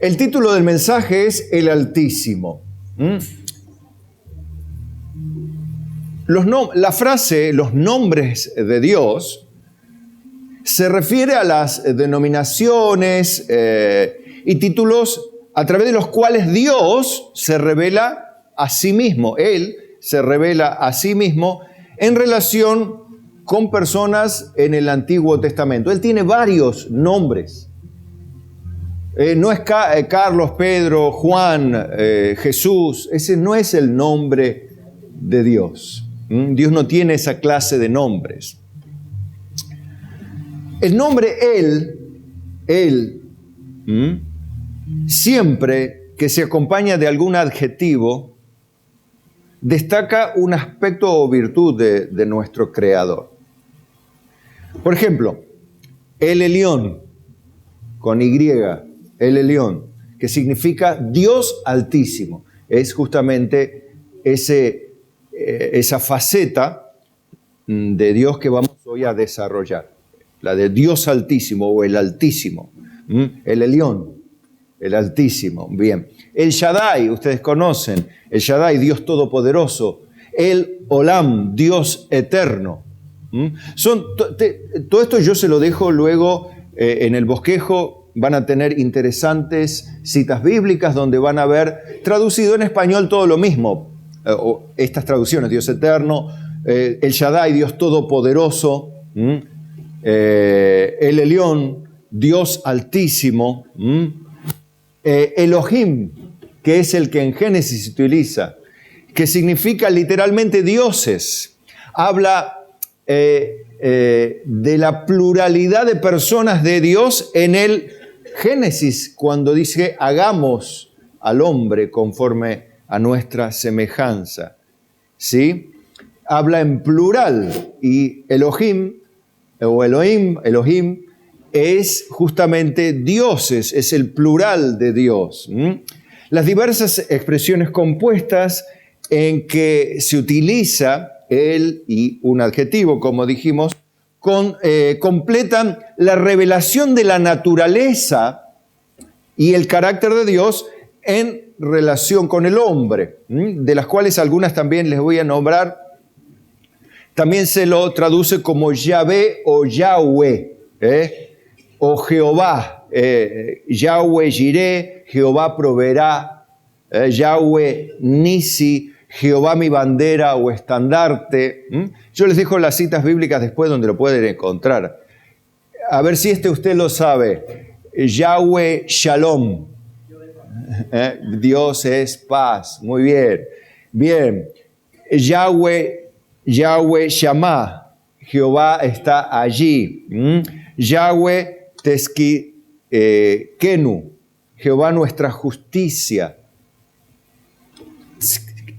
El título del mensaje es El Altísimo. La frase, los nombres de Dios, se refiere a las denominaciones y títulos a través de los cuales Dios se revela a sí mismo. Él se revela a sí mismo en relación con personas en el Antiguo Testamento. Él tiene varios nombres. No es Carlos, Pedro, Juan, Jesús. Ese no es el nombre de Dios. Dios no tiene esa clase de nombres. El nombre Él, siempre que se acompaña de algún adjetivo, destaca un aspecto o virtud de nuestro Creador. Por ejemplo, El Elión, con Y, El Elión, que significa Dios Altísimo. Es justamente esa faceta de Dios que vamos hoy a desarrollar. La de Dios Altísimo o el Altísimo. El Elión, el Altísimo. Bien. El Shaddai, ustedes conocen. El Shaddai, Dios Todopoderoso. El Olam, Dios Eterno. Todo esto yo se lo dejo luego en el bosquejo. Van a tener interesantes citas bíblicas donde van a ver traducido en español todo lo mismo. Estas traducciones, Dios Eterno, el Shaddai, Dios Todopoderoso, el Elión, Dios Altísimo, Elohim, que es el que en Génesis se utiliza, que significa literalmente dioses. Habla de la pluralidad de personas de Dios en el Génesis, cuando dice hagamos al hombre conforme a nuestra semejanza. ¿Sí? Habla en plural y Elohim o Elohim es justamente dioses, es el plural de Dios. Las diversas expresiones compuestas en que se utiliza él y un adjetivo, como dijimos, completan la revelación de la naturaleza y el carácter de Dios en relación con el hombre, de las cuales algunas también les voy a nombrar. También se lo traduce como Yahvé o Yahweh, o Jehová, Yahweh Jireh, Jehová proveerá, Yahweh Nisi, Jehová mi bandera o estandarte. Yo les dejo las citas bíblicas después donde lo pueden encontrar. A ver si usted lo sabe. Yahweh Shalom. Dios es paz. Muy bien. Bien. Yahweh Shammah. Jehová está allí. Yahweh Teskenu. Jehová nuestra justicia.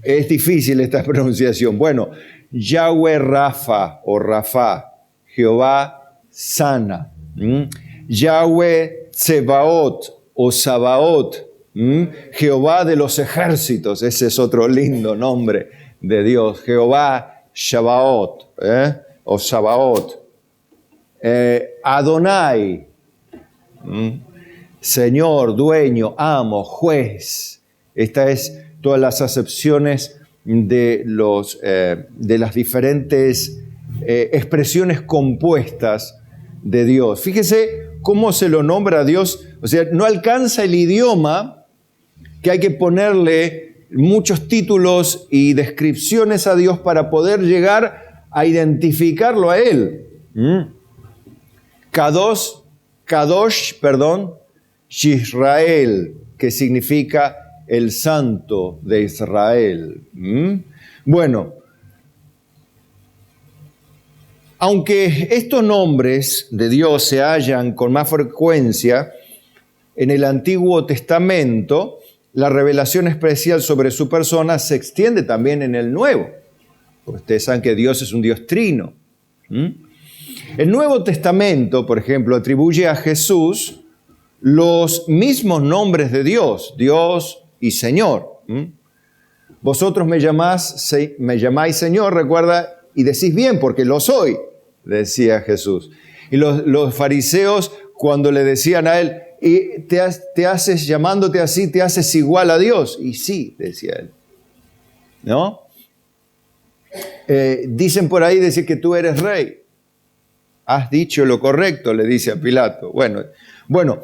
Es difícil esta pronunciación. Bueno, Yahweh Rafa o Rafa, Jehová sana. Yahweh Tsebaot o Sabaot, Jehová de los ejércitos. Ese es otro lindo nombre de Dios. Jehová Shabaot o Sabaot. Adonai, Señor, dueño, amo, juez. Esta es todas las acepciones de las diferentes expresiones compuestas de Dios. Fíjese cómo se lo nombra a Dios. O sea, no alcanza el idioma que hay que ponerle muchos títulos y descripciones a Dios para poder llegar a identificarlo a Él. Kadosh, Yisrael, que significa el Santo de Israel. Bueno, aunque estos nombres de Dios se hallan con más frecuencia en el Antiguo Testamento, la revelación especial sobre su persona se extiende también en el Nuevo. Ustedes saben que Dios es un Dios trino. El Nuevo Testamento, por ejemplo, atribuye a Jesús los mismos nombres de Dios, Dios y Señor. Vosotros me llamáis Señor, recuerda, y decís bien, porque lo soy, decía Jesús. Y los fariseos, cuando le decían a él, y te haces, llamándote así, te haces igual a Dios. Y sí, decía él, ¿no? Dicen por ahí decir que tú eres rey. Has dicho lo correcto, le dice a Pilato. Bueno,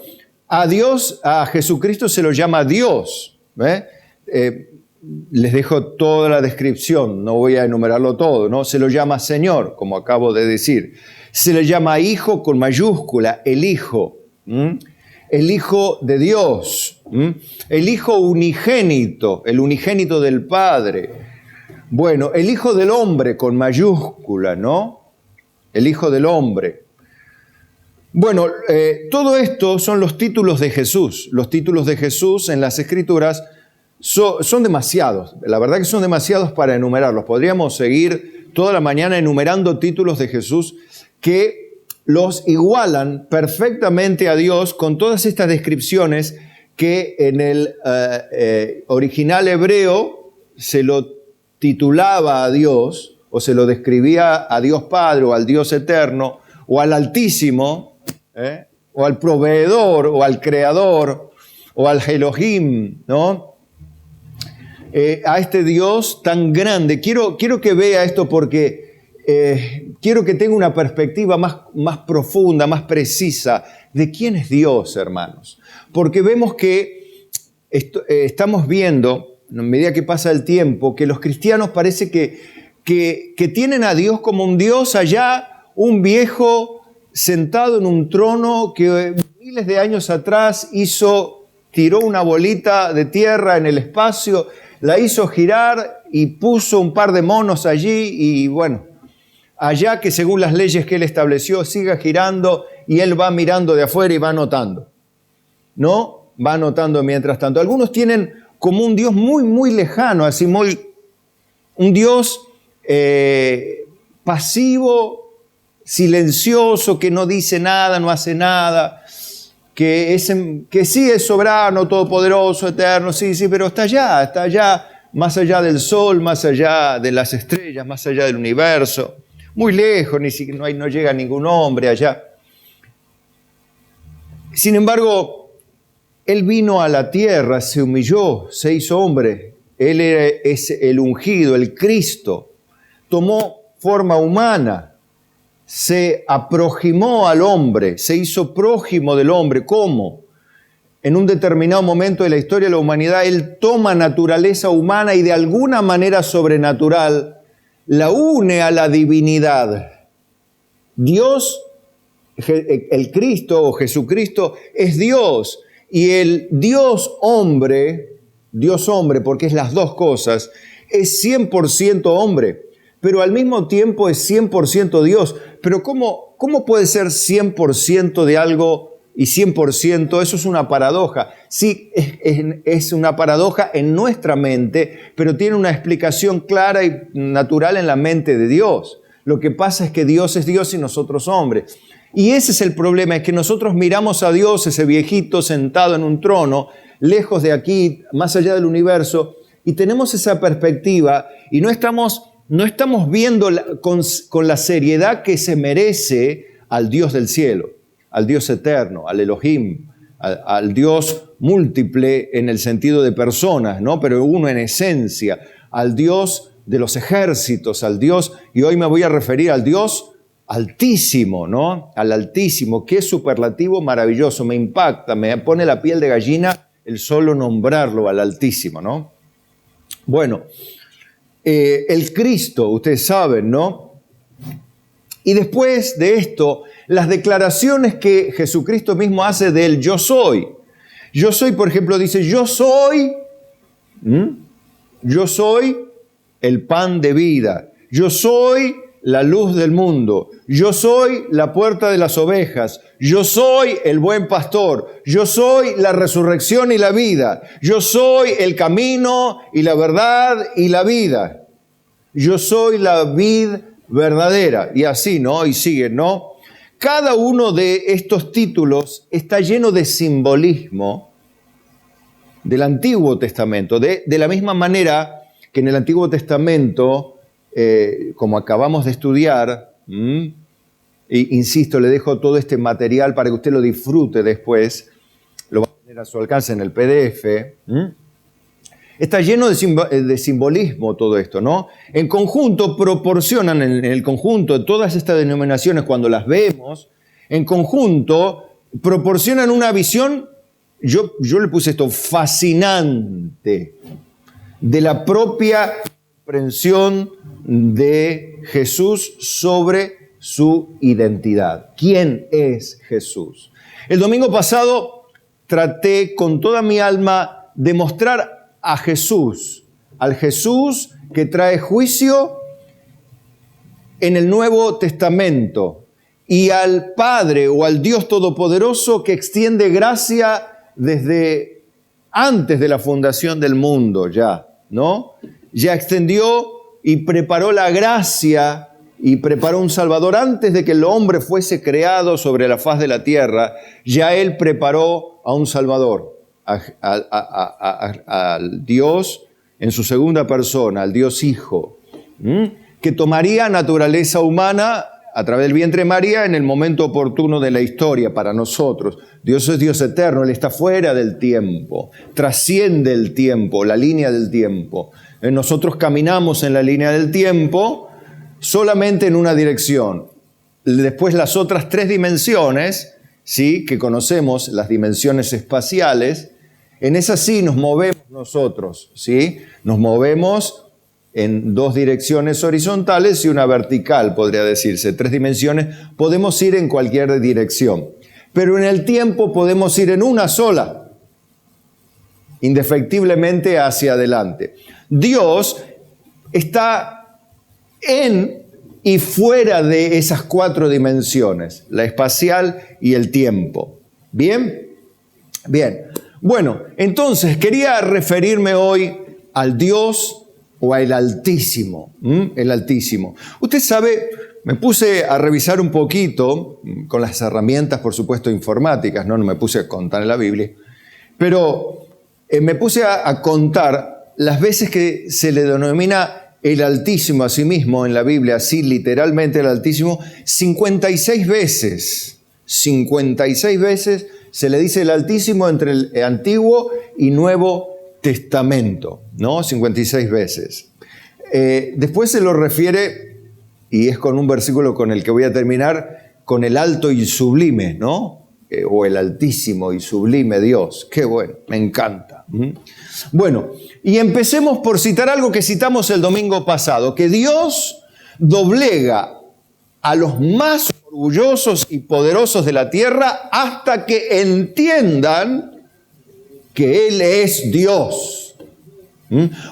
a Dios, a Jesucristo se lo llama Dios. Les dejo toda la descripción, no voy a enumerarlo todo, ¿no? Se lo llama Señor, como acabo de decir. Se le llama Hijo con mayúscula, el Hijo. El Hijo de Dios. El Hijo unigénito, el unigénito del Padre. Bueno, el Hijo del Hombre con mayúscula, ¿no? El Hijo del Hombre. Bueno, todo esto son los títulos de Jesús. Los títulos de Jesús en las Escrituras son demasiados. La verdad que son demasiados para enumerarlos. Podríamos seguir toda la mañana enumerando títulos de Jesús que los igualan perfectamente a Dios con todas estas descripciones que en el original hebreo se lo titulaba a Dios, o se lo describía a Dios Padre, o al Dios Eterno, o al Altísimo, o al Proveedor, o al Creador, o al Elohim, ¿no? A este Dios tan grande. Quiero que vea esto porque quiero que tenga una perspectiva más profunda, más precisa de quién es Dios, hermanos. Porque vemos que estamos viendo, a medida que pasa el tiempo, que los cristianos parece que tienen a Dios como un Dios allá, un viejo sentado en un trono que miles de años atrás tiró una bolita de tierra en el espacio, la hizo girar y puso un par de monos allí y bueno, allá que según las leyes que él estableció siga girando y él va mirando de afuera y va anotando, ¿no? Va anotando mientras tanto. Algunos tienen como un Dios muy, muy lejano, así un Dios pasivo, silencioso, que no dice nada, no hace nada, que sí es soberano, todopoderoso, eterno, sí, pero está allá, más allá del sol, más allá de las estrellas, más allá del universo, muy lejos, ni siquiera no llega ningún hombre allá. Sin embargo, Él vino a la tierra, se humilló, se hizo hombre. Él es el ungido, el Cristo. Tomó forma humana, se aproximó al hombre, se hizo prójimo del hombre. ¿Cómo? En un determinado momento de la historia de la humanidad, Él toma naturaleza humana y de alguna manera sobrenatural la une a la divinidad. Dios, el Cristo o Jesucristo, es Dios. Y el Dios hombre, porque es las dos cosas, es 100% hombre, pero al mismo tiempo es 100% Dios. Pero ¿cómo puede ser 100% de algo y 100%? Eso es una paradoja. Sí, es una paradoja en nuestra mente, pero tiene una explicación clara y natural en la mente de Dios. Lo que pasa es que Dios es Dios y nosotros hombres. Y ese es el problema, es que nosotros miramos a Dios, ese viejito sentado en un trono, lejos de aquí, más allá del universo, y tenemos esa perspectiva y no estamos viendo con la seriedad que se merece al Dios del cielo, al Dios eterno, al Elohim, al Dios múltiple en el sentido de personas, ¿no? Pero uno en esencia, al Dios de los ejércitos, al Dios, y hoy me voy a referir al Dios Altísimo, ¿no? Al Altísimo, qué superlativo maravilloso, me impacta, me pone la piel de gallina el solo nombrarlo al Altísimo, ¿no? Bueno, el Cristo, ustedes saben, ¿no? Y después de esto, las declaraciones que Jesucristo mismo hace del yo soy. Yo soy, por ejemplo, dice, yo soy el pan de vida, yo soy la luz del mundo, yo soy la puerta de las ovejas, yo soy el buen pastor, yo soy la resurrección y la vida, yo soy el camino y la verdad y la vida, yo soy la vid verdadera, y así, ¿no? Y sigue, ¿no? Cada uno de estos títulos está lleno de simbolismo del Antiguo Testamento, de la misma manera que en el Antiguo Testamento, como acabamos de estudiar, e insisto, le dejo todo este material para que usted lo disfrute después, a su alcance en el PDF. Está lleno de simbolismo todo esto, ¿no? En conjunto proporcionan, en el conjunto de todas estas denominaciones, cuando las vemos, en conjunto proporcionan una visión, yo le puse esto, fascinante, de la propia comprensión de Jesús sobre su identidad. ¿Quién es Jesús? El domingo pasado traté con toda mi alma de mostrar a Jesús, al Jesús que trae juicio en el Nuevo Testamento, y al Padre o al Dios Todopoderoso que extiende gracia desde antes de la fundación del mundo ya, ¿no? Ya extendió y preparó la gracia y preparó un Salvador antes de que el hombre fuese creado sobre la faz de la tierra. Ya Él preparó a un Salvador, al Dios en su segunda persona, al Dios Hijo, que tomaría naturaleza humana a través del vientre de María en el momento oportuno de la historia para nosotros. Dios es Dios eterno, Él está fuera del tiempo, trasciende el tiempo, la línea del tiempo. Nosotros caminamos en la línea del tiempo solamente en una dirección. Después las otras 3 dimensiones, ¿sí?, que conocemos, las dimensiones espaciales, en esas sí nos movemos nosotros, ¿sí? Nos movemos en 2 direcciones horizontales y una vertical, podría decirse. 3 dimensiones, podemos ir en cualquier dirección. Pero en el tiempo podemos ir en una sola, indefectiblemente hacia adelante. Dios está en y fuera de esas 4 dimensiones, la espacial y el tiempo. ¿Bien? Bien. Bueno, entonces quería referirme hoy al Dios o al Altísimo. El Altísimo. Usted sabe, me puse a revisar un poquito, con las herramientas, por supuesto, informáticas, no me puse a contar en la Biblia, pero me puse a contar las veces que se le denomina el Altísimo a sí mismo en la Biblia, así literalmente el Altísimo, 56 veces. 56 veces se le dice el Altísimo entre el Antiguo y Nuevo Testamento, ¿no? 56 veces. Después se lo refiere, y es con un versículo con el que voy a terminar, con el alto y sublime, ¿no? O el Altísimo y sublime Dios. Qué bueno, me encanta. Bueno, y empecemos por citar algo que citamos el domingo pasado, que Dios doblega a los más orgullosos y poderosos de la tierra hasta que entiendan que Él es Dios.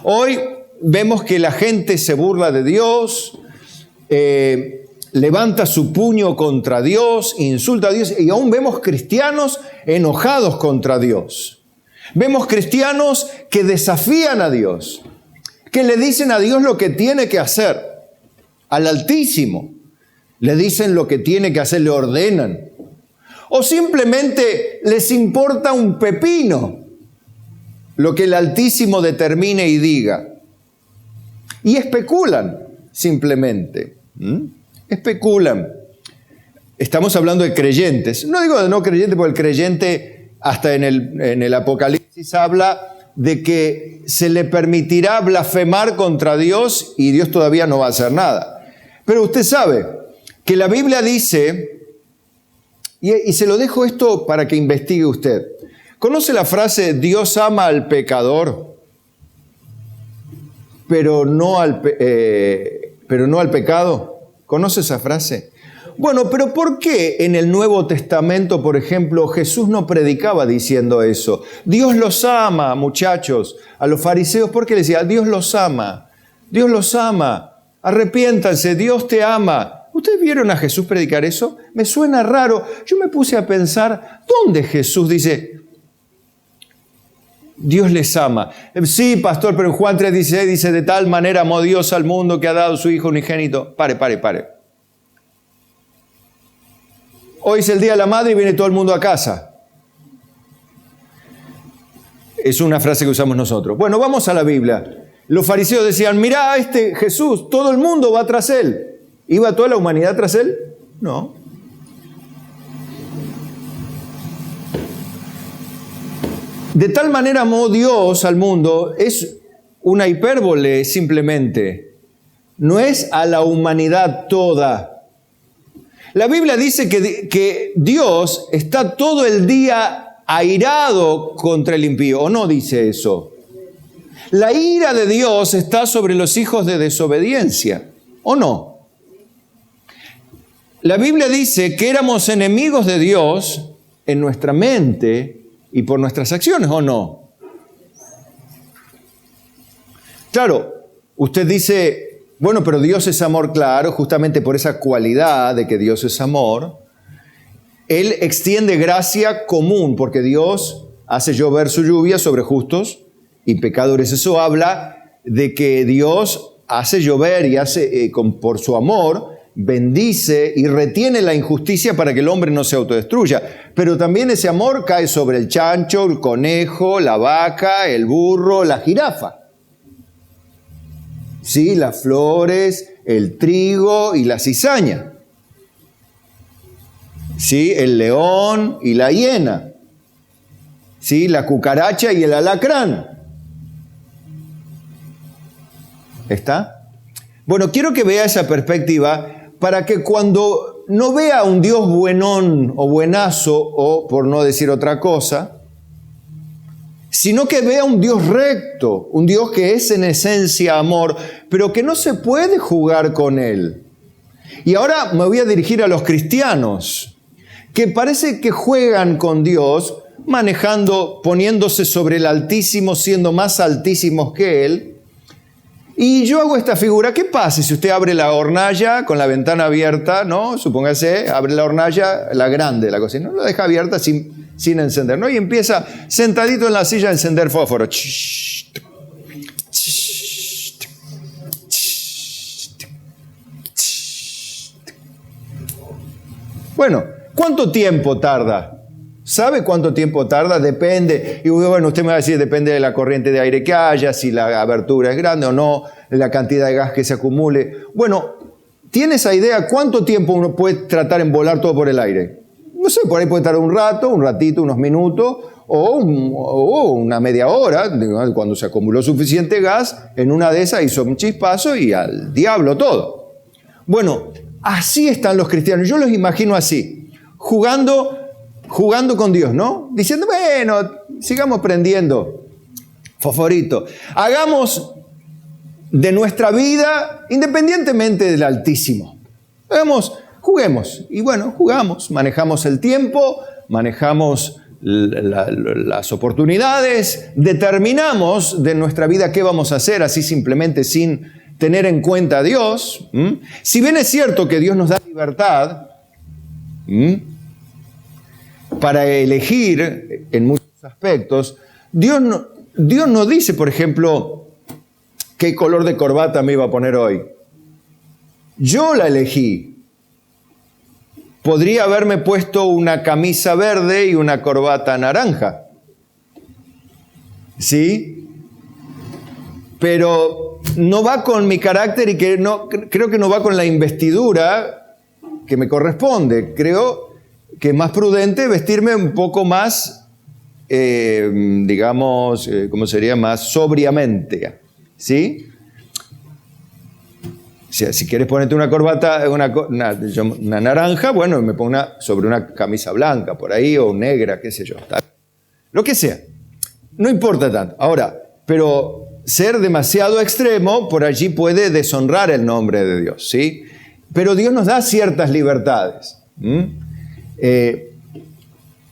Hoy vemos que la gente se burla de Dios, levanta su puño contra Dios, insulta a Dios, y aún vemos cristianos enojados contra Dios. Vemos cristianos que desafían a Dios, que le dicen a Dios lo que tiene que hacer, al Altísimo. Le dicen lo que tiene que hacer, le ordenan. O simplemente les importa un pepino lo que el Altísimo determine y diga. Y especulan, simplemente. Especulan. Estamos hablando de creyentes. No digo de no creyentes, porque el creyente, hasta en el Apocalipsis, habla de que se le permitirá blasfemar contra Dios y Dios todavía no va a hacer nada. Pero usted sabe que la Biblia dice, y se lo dejo esto para que investigue usted. ¿Conoce la frase Dios ama al pecador, pero no al pecado? ¿Conoce esa frase? Bueno, pero ¿por qué en el Nuevo Testamento, por ejemplo, Jesús no predicaba diciendo eso? Dios los ama, muchachos. A los fariseos, ¿por qué les decía? Dios los ama. Dios los ama. Arrepiéntanse, Dios te ama. ¿Ustedes vieron a Jesús predicar eso? Me suena raro. Yo me puse a pensar, ¿dónde Jesús dice, Dios les ama? Sí, pastor, pero en Juan 3:16 dice, de tal manera amó Dios al mundo que ha dado su Hijo unigénito. Pare. Hoy es el Día de la Madre y viene todo el mundo a casa. Es una frase que usamos nosotros. Bueno, vamos a la Biblia. Los fariseos decían, mirá a este Jesús, todo el mundo va tras él. ¿Iba toda la humanidad tras él? No. De tal manera amó Dios al mundo, es una hipérbole simplemente, no es a la humanidad toda. La Biblia dice que Dios está todo el día airado contra el impío, ¿o no dice eso? La ira de Dios está sobre los hijos de desobediencia, ¿o no? La Biblia dice que éramos enemigos de Dios en nuestra mente y por nuestras acciones, ¿o no? Claro, usted dice, bueno, pero Dios es amor, claro, justamente por esa cualidad de que Dios es amor. Él extiende gracia común, porque Dios hace llover su lluvia sobre justos y pecadores. Eso habla de que Dios hace llover y hace, por su amor, bendice y retiene la injusticia para que el hombre no se autodestruya. Pero también ese amor cae sobre el chancho, el conejo, la vaca, el burro, la jirafa. Sí, las flores, el trigo y la cizaña. Sí, el león y la hiena. Sí, la cucaracha y el alacrán. ¿Está? Bueno, quiero que vea esa perspectiva para que cuando no vea un Dios buenón o buenazo, o por no decir otra cosa, sino que vea un Dios recto, un Dios que es en esencia amor, pero que no se puede jugar con Él. Y ahora me voy a dirigir a los cristianos, que parece que juegan con Dios, poniéndose sobre el Altísimo, siendo más altísimos que Él. Y yo hago esta figura, ¿qué pasa si usted abre la hornalla con la ventana abierta, ¿no? Supóngase, abre la hornalla, la grande, la cocina, no la deja abierta sin encender, ¿no? Y empieza sentadito en la silla a encender fósforo. Bueno, ¿cuánto tiempo tarda? ¿Sabe cuánto tiempo tarda? Depende. Y bueno, usted me va a decir, depende de la corriente de aire que haya, si la abertura es grande o no, la cantidad de gas que se acumule. Bueno, ¿tiene esa idea cuánto tiempo uno puede tratar en volar todo por el aire? No sé, por ahí puede tardar un ratito, unos minutos, o una media hora, cuando se acumuló suficiente gas, en una de esas hizo un chispazo y al diablo todo. Bueno, así están los cristianos. Yo los imagino así, jugando con Dios, ¿no? Diciendo, bueno, sigamos prendiendo fosforito. Hagamos de nuestra vida, independientemente del Altísimo. Juguemos. Y bueno, jugamos, manejamos el tiempo, manejamos las oportunidades, determinamos de nuestra vida qué vamos a hacer, así simplemente sin tener en cuenta a Dios. Si bien es cierto que Dios nos da libertad, para elegir en muchos aspectos, Dios no dice, por ejemplo, qué color de corbata me iba a poner hoy. Yo la elegí. Podría haberme puesto una camisa verde y una corbata naranja. ¿Sí? Pero no va con mi carácter y creo que no va con la investidura que me corresponde. Creo que es más prudente vestirme un poco más, ¿cómo sería? Más sobriamente, ¿sí? Si quieres ponerte una corbata, una naranja, bueno, me pongo sobre una camisa blanca por ahí, o negra, qué sé yo, tal. Lo que sea, no importa tanto. Ahora, pero ser demasiado extremo, por allí puede deshonrar el nombre de Dios, ¿sí? Pero Dios nos da ciertas libertades.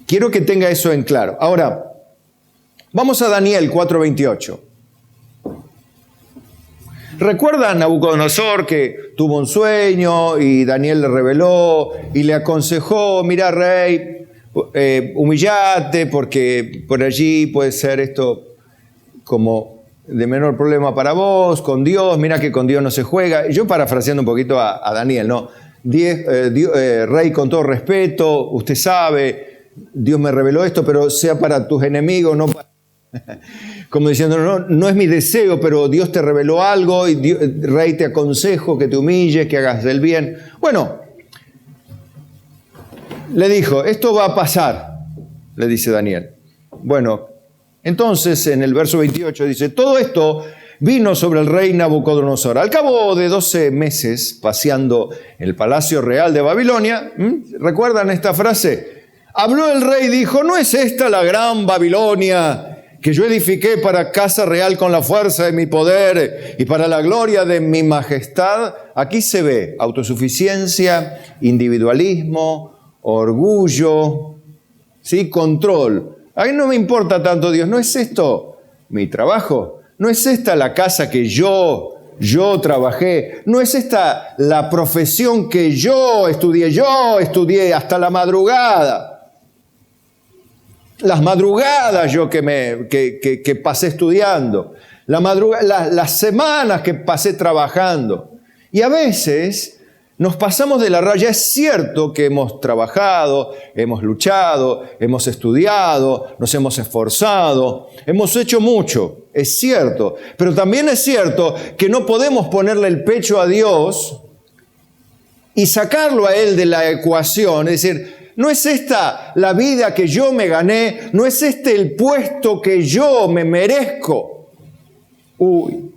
Quiero que tenga eso en claro. Ahora, vamos a Daniel 4:28. ¿Recuerda a Nabucodonosor que tuvo un sueño y Daniel le reveló y le aconsejó, mira rey, humillate porque por allí puede ser esto como de menor problema para vos, con Dios, mira que con Dios no se juega? Yo parafraseando un poquito a Daniel, ¿no? Rey, con todo respeto, usted sabe, Dios me reveló esto, pero sea para tus enemigos, no para... Como diciendo, no es mi deseo, pero Dios te reveló algo y rey, te aconsejo que te humilles, que hagas del bien. Bueno, le dijo, esto va a pasar, le dice Daniel. Bueno, Entonces, en el verso 28 dice, todo esto vino sobre el rey Nabucodonosor. Al cabo de 12 meses, paseando en el palacio real de Babilonia, ¿recuerdan esta frase? Habló el rey y dijo, ¿no es esta la gran Babilonia que yo edifiqué para casa real con la fuerza de mi poder y para la gloria de mi majestad? Aquí se ve autosuficiencia, individualismo, orgullo, ¿sí? Control. A mí no me importa tanto Dios, ¿no es esto mi trabajo? ¿No es esta la casa que yo trabajé? ¿No es esta la profesión que yo estudié hasta la madrugada? Las madrugadas yo que pasé estudiando, las semanas que pasé trabajando. Y a veces nos pasamos de la raya. Es cierto que hemos trabajado, hemos luchado, hemos estudiado, nos hemos esforzado, hemos hecho mucho, es cierto. Pero también es cierto que no podemos ponerle el pecho a Dios y sacarlo a Él de la ecuación, es decir, ¿no es esta la vida que yo me gané? ¿No es este el puesto que yo me merezco? Uy.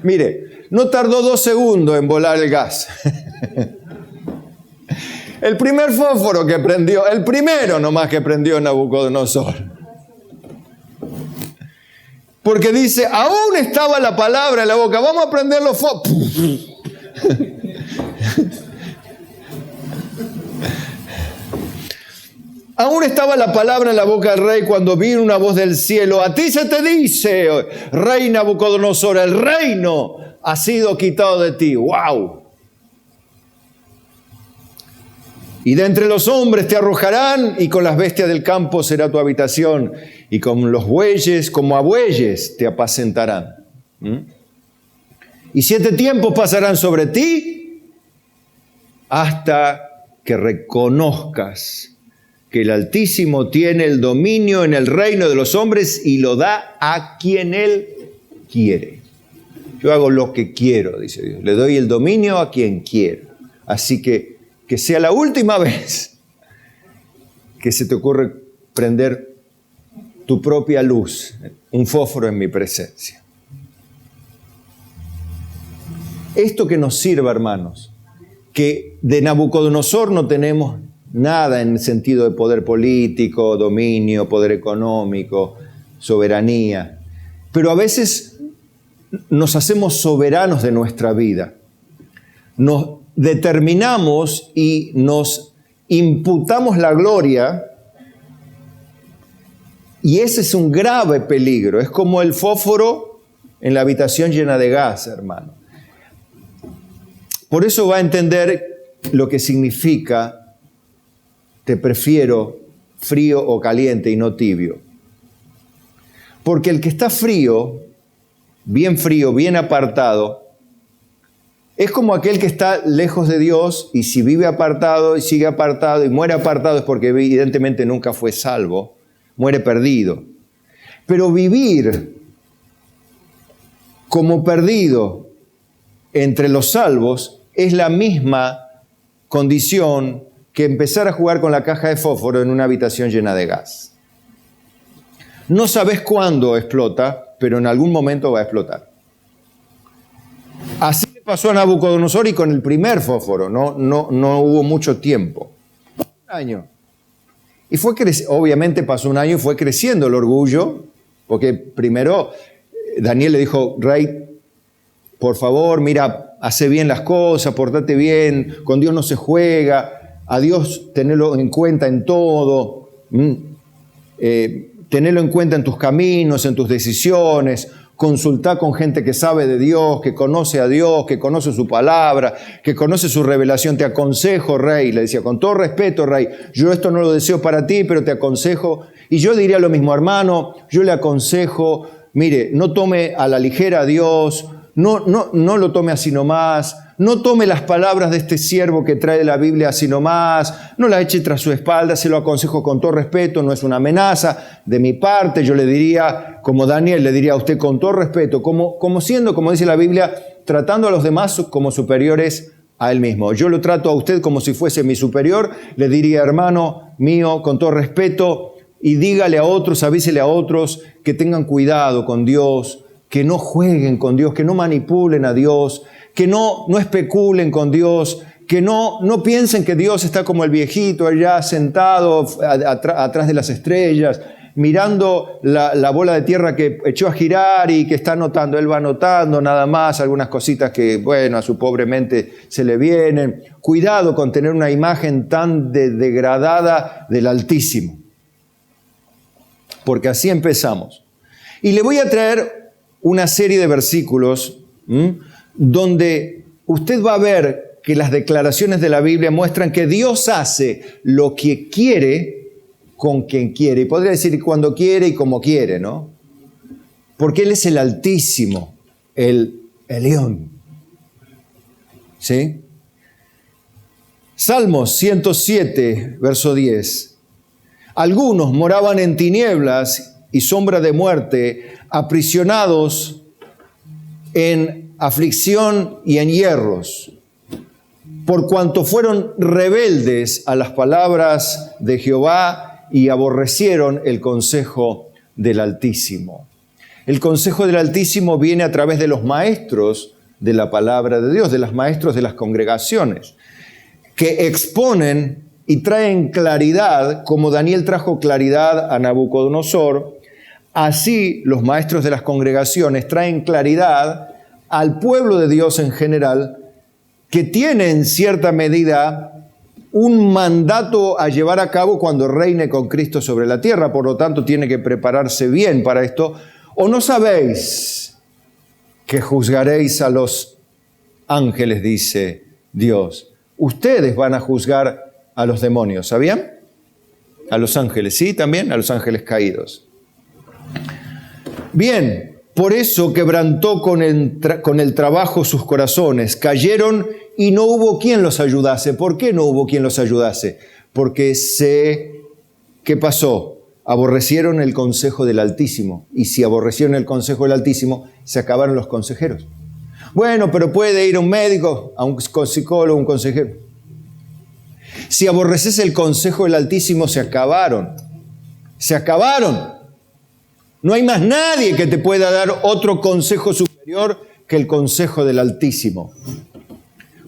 Mire, no tardó 2 segundos en volar el gas. El primer fósforo que prendió, el primero nomás que prendió Nabucodonosor. Porque dice, aún estaba la palabra en la boca, vamos a prender los fósforos. Aún estaba la palabra en la boca del rey cuando vino una voz del cielo. A ti se te dice, rey Nabucodonosor, el reino ha sido quitado de ti. ¡Wow! Y de entre los hombres te arrojarán y con las bestias del campo será tu habitación. Y con los bueyes, como a bueyes, te apacentarán. Y 7 tiempos pasarán sobre ti hasta que reconozcas que el Altísimo tiene el dominio en el reino de los hombres y lo da a quien Él quiere. Yo hago lo que quiero, dice Dios. Le doy el dominio a quien quiero. Así que sea la última vez que se te ocurre prender tu propia luz, un fósforo en mi presencia. Esto que nos sirva, hermanos, que de Nabucodonosor no tenemos nada en el sentido de poder político, dominio, poder económico, soberanía. Pero a veces nos hacemos soberanos de nuestra vida. Nos determinamos y nos imputamos la gloria, y ese es un grave peligro. Es como el fósforo en la habitación llena de gas, hermano. Por eso va a entender lo que significa te prefiero frío o caliente y no tibio. Porque el que está frío, bien apartado, es como aquel que está lejos de Dios y si vive apartado y sigue apartado y muere apartado es porque evidentemente nunca fue salvo, muere perdido. Pero vivir como perdido entre los salvos es la misma condición que empezar a jugar con la caja de fósforo en una habitación llena de gas. No sabes cuándo explota, pero en algún momento va a explotar. Así le pasó a Nabucodonosor y con el primer fósforo, no hubo mucho tiempo. Un año. Y obviamente pasó un año y fue creciendo el orgullo, porque primero Daniel le dijo, rey, por favor, mira, hace bien las cosas, portate bien, con Dios no se juega, a Dios tenerlo en cuenta en todo, tenerlo en cuenta en tus caminos, en tus decisiones, consultar con gente que sabe de Dios, que conoce a Dios, que conoce su palabra, que conoce su revelación. Te aconsejo, rey, le decía, con todo respeto, rey, yo esto no lo deseo para ti, pero te aconsejo. Y yo diría lo mismo, hermano, yo le aconsejo, mire, no tome a la ligera a Dios, no lo tome así nomás, no tome las palabras de este siervo que trae la Biblia así nomás, no la eche tras su espalda, se lo aconsejo con todo respeto, no es una amenaza de mi parte. Yo le diría, como Daniel, le diría a usted con todo respeto, como siendo, como dice la Biblia, tratando a los demás como superiores a él mismo. Yo lo trato a usted como si fuese mi superior, le diría, hermano mío, con todo respeto, y dígale a otros, avísele a otros que tengan cuidado con Dios, que no jueguen con Dios, que no manipulen a Dios, que no especulen con Dios, que no piensen que Dios está como el viejito allá sentado atrás de las estrellas, mirando la bola de tierra que echó a girar y que está anotando. Él va anotando nada más algunas cositas que, bueno, a su pobre mente se le vienen. Cuidado con tener una imagen tan degradada del Altísimo, porque así empezamos. Y le voy a traer una serie de versículos donde usted va a ver que las declaraciones de la Biblia muestran que Dios hace lo que quiere con quien quiere. Y podría decir cuando quiere y como quiere, ¿no? Porque Él es el Altísimo, el Elión. ¿Sí? Salmos 107, verso 10. Algunos moraban en tinieblas y sombra de muerte, aprisionados en aflicción y en hierros, por cuanto fueron rebeldes a las palabras de Jehová y aborrecieron el consejo del Altísimo. El consejo del Altísimo viene a través de los maestros de la palabra de Dios, de los maestros de las congregaciones, que exponen y traen claridad, como Daniel trajo claridad a Nabucodonosor. Así los maestros de las congregaciones traen claridad al pueblo de Dios en general, que tiene en cierta medida un mandato a llevar a cabo cuando reine con Cristo sobre la tierra. Por lo tanto, tiene que prepararse bien para esto. ¿O no sabéis que juzgaréis a los ángeles, dice Dios? Ustedes van a juzgar a los demonios, ¿sabían? A los ángeles, sí, también a los ángeles caídos. Bien, por eso quebrantó con el trabajo sus corazones, cayeron y no hubo quien los ayudase. ¿Por qué no hubo quien los ayudase? Porque ¿qué pasó? Aborrecieron el consejo del Altísimo. Y si aborrecieron el consejo del Altísimo, se acabaron los consejeros. Bueno, pero puede ir a un médico, a un psicólogo, un consejero. Si aborreces el consejo del Altísimo, se acabaron. Se acabaron. No hay más nadie que te pueda dar otro consejo superior que el consejo del Altísimo.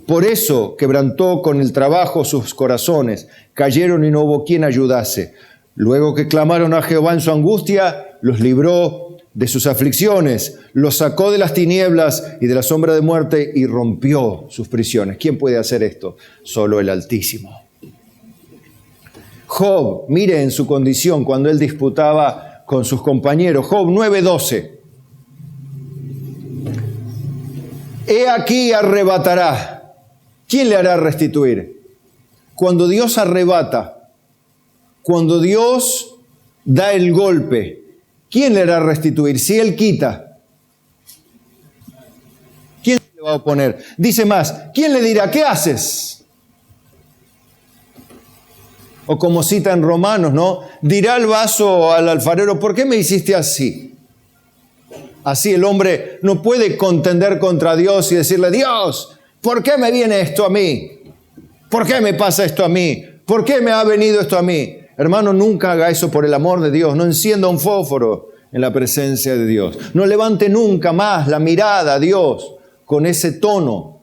Por eso quebrantó con el trabajo sus corazones, cayeron y no hubo quien ayudase. Luego que clamaron a Jehová en su angustia, los libró de sus aflicciones, los sacó de las tinieblas y de la sombra de muerte y rompió sus prisiones. ¿Quién puede hacer esto? Solo el Altísimo. Job, mire en su condición cuando él disputaba con sus compañeros. Job 9:12. He aquí arrebatará. ¿Quién le hará restituir? Cuando Dios arrebata, cuando Dios da el golpe, ¿quién le hará restituir? Si Él quita, ¿quién se le va a oponer? Dice más, ¿quién le dirá, ¿qué haces? O como cita en Romanos, ¿no? Dirá el vaso al alfarero, ¿por qué me hiciste así? Así el hombre no puede contender contra Dios y decirle, Dios, ¿por qué me viene esto a mí? ¿Por qué me pasa esto a mí? ¿Por qué me ha venido esto a mí? Hermano, nunca haga eso por el amor de Dios. No encienda un fósforo en la presencia de Dios. No levante nunca más la mirada a Dios con ese tono.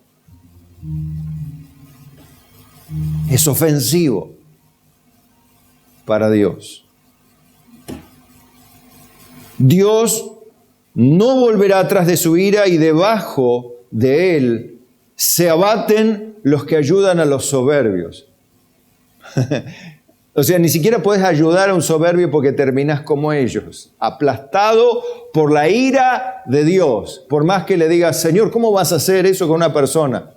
Es ofensivo para Dios. Dios no volverá atrás de su ira y debajo de Él se abaten los que ayudan a los soberbios. O sea, ni siquiera puedes ayudar a un soberbio porque terminas como ellos, aplastado por la ira de Dios. Por más que le digas, Señor, ¿cómo vas a hacer eso con una persona?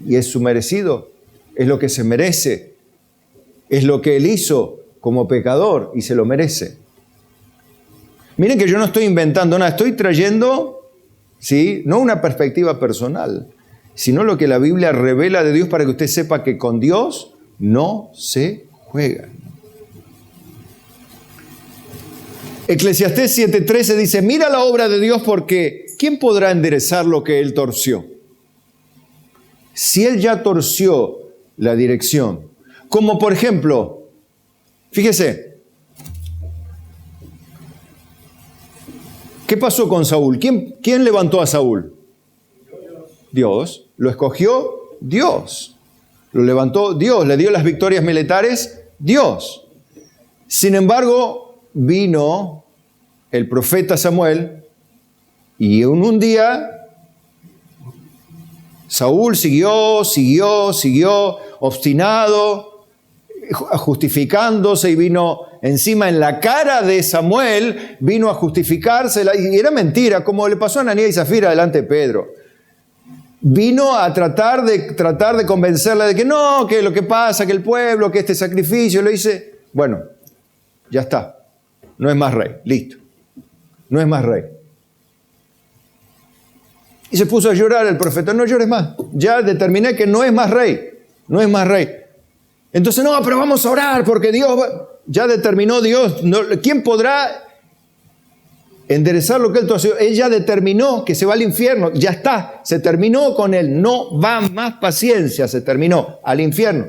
Y es su merecido, es lo que se merece, es lo que Él hizo como pecador y se lo merece. Miren que yo no estoy inventando nada, estoy trayendo, ¿sí?, no una perspectiva personal, sino lo que la Biblia revela de Dios para que usted sepa que con Dios no se juega. Eclesiastés 7:13 dice, mira la obra de Dios porque ¿quién podrá enderezar lo que Él torció? Si Él ya torció la dirección, como por ejemplo, fíjese, ¿Qué pasó con Saúl? ¿Quién levantó a Saúl? Dios. ¿Lo escogió? Dios. Lo levantó Dios. ¿Le dio las victorias militares? Dios. Sin embargo, vino el profeta Samuel y en un día Saúl siguió, obstinado, justificándose, y vino encima en la cara de Samuel, vino a justificarse, y era mentira, como le pasó a Ananías y Zafira delante de Pedro. Vino a tratar de convencerla de que no, que lo que pasa, que el pueblo, que este sacrificio, lo hice. Bueno, ya está, no es más rey, listo, no es más rey. Y se puso a llorar el profeta, no llores más, ya determiné que no es más rey, no es más rey. Entonces, no, pero vamos a orar porque Dios, ya determinó Dios, no, ¿quién podrá enderezar lo que él torció? Él ya determinó que se va al infierno, ya está, se terminó con él, no va más paciencia, se terminó, al infierno.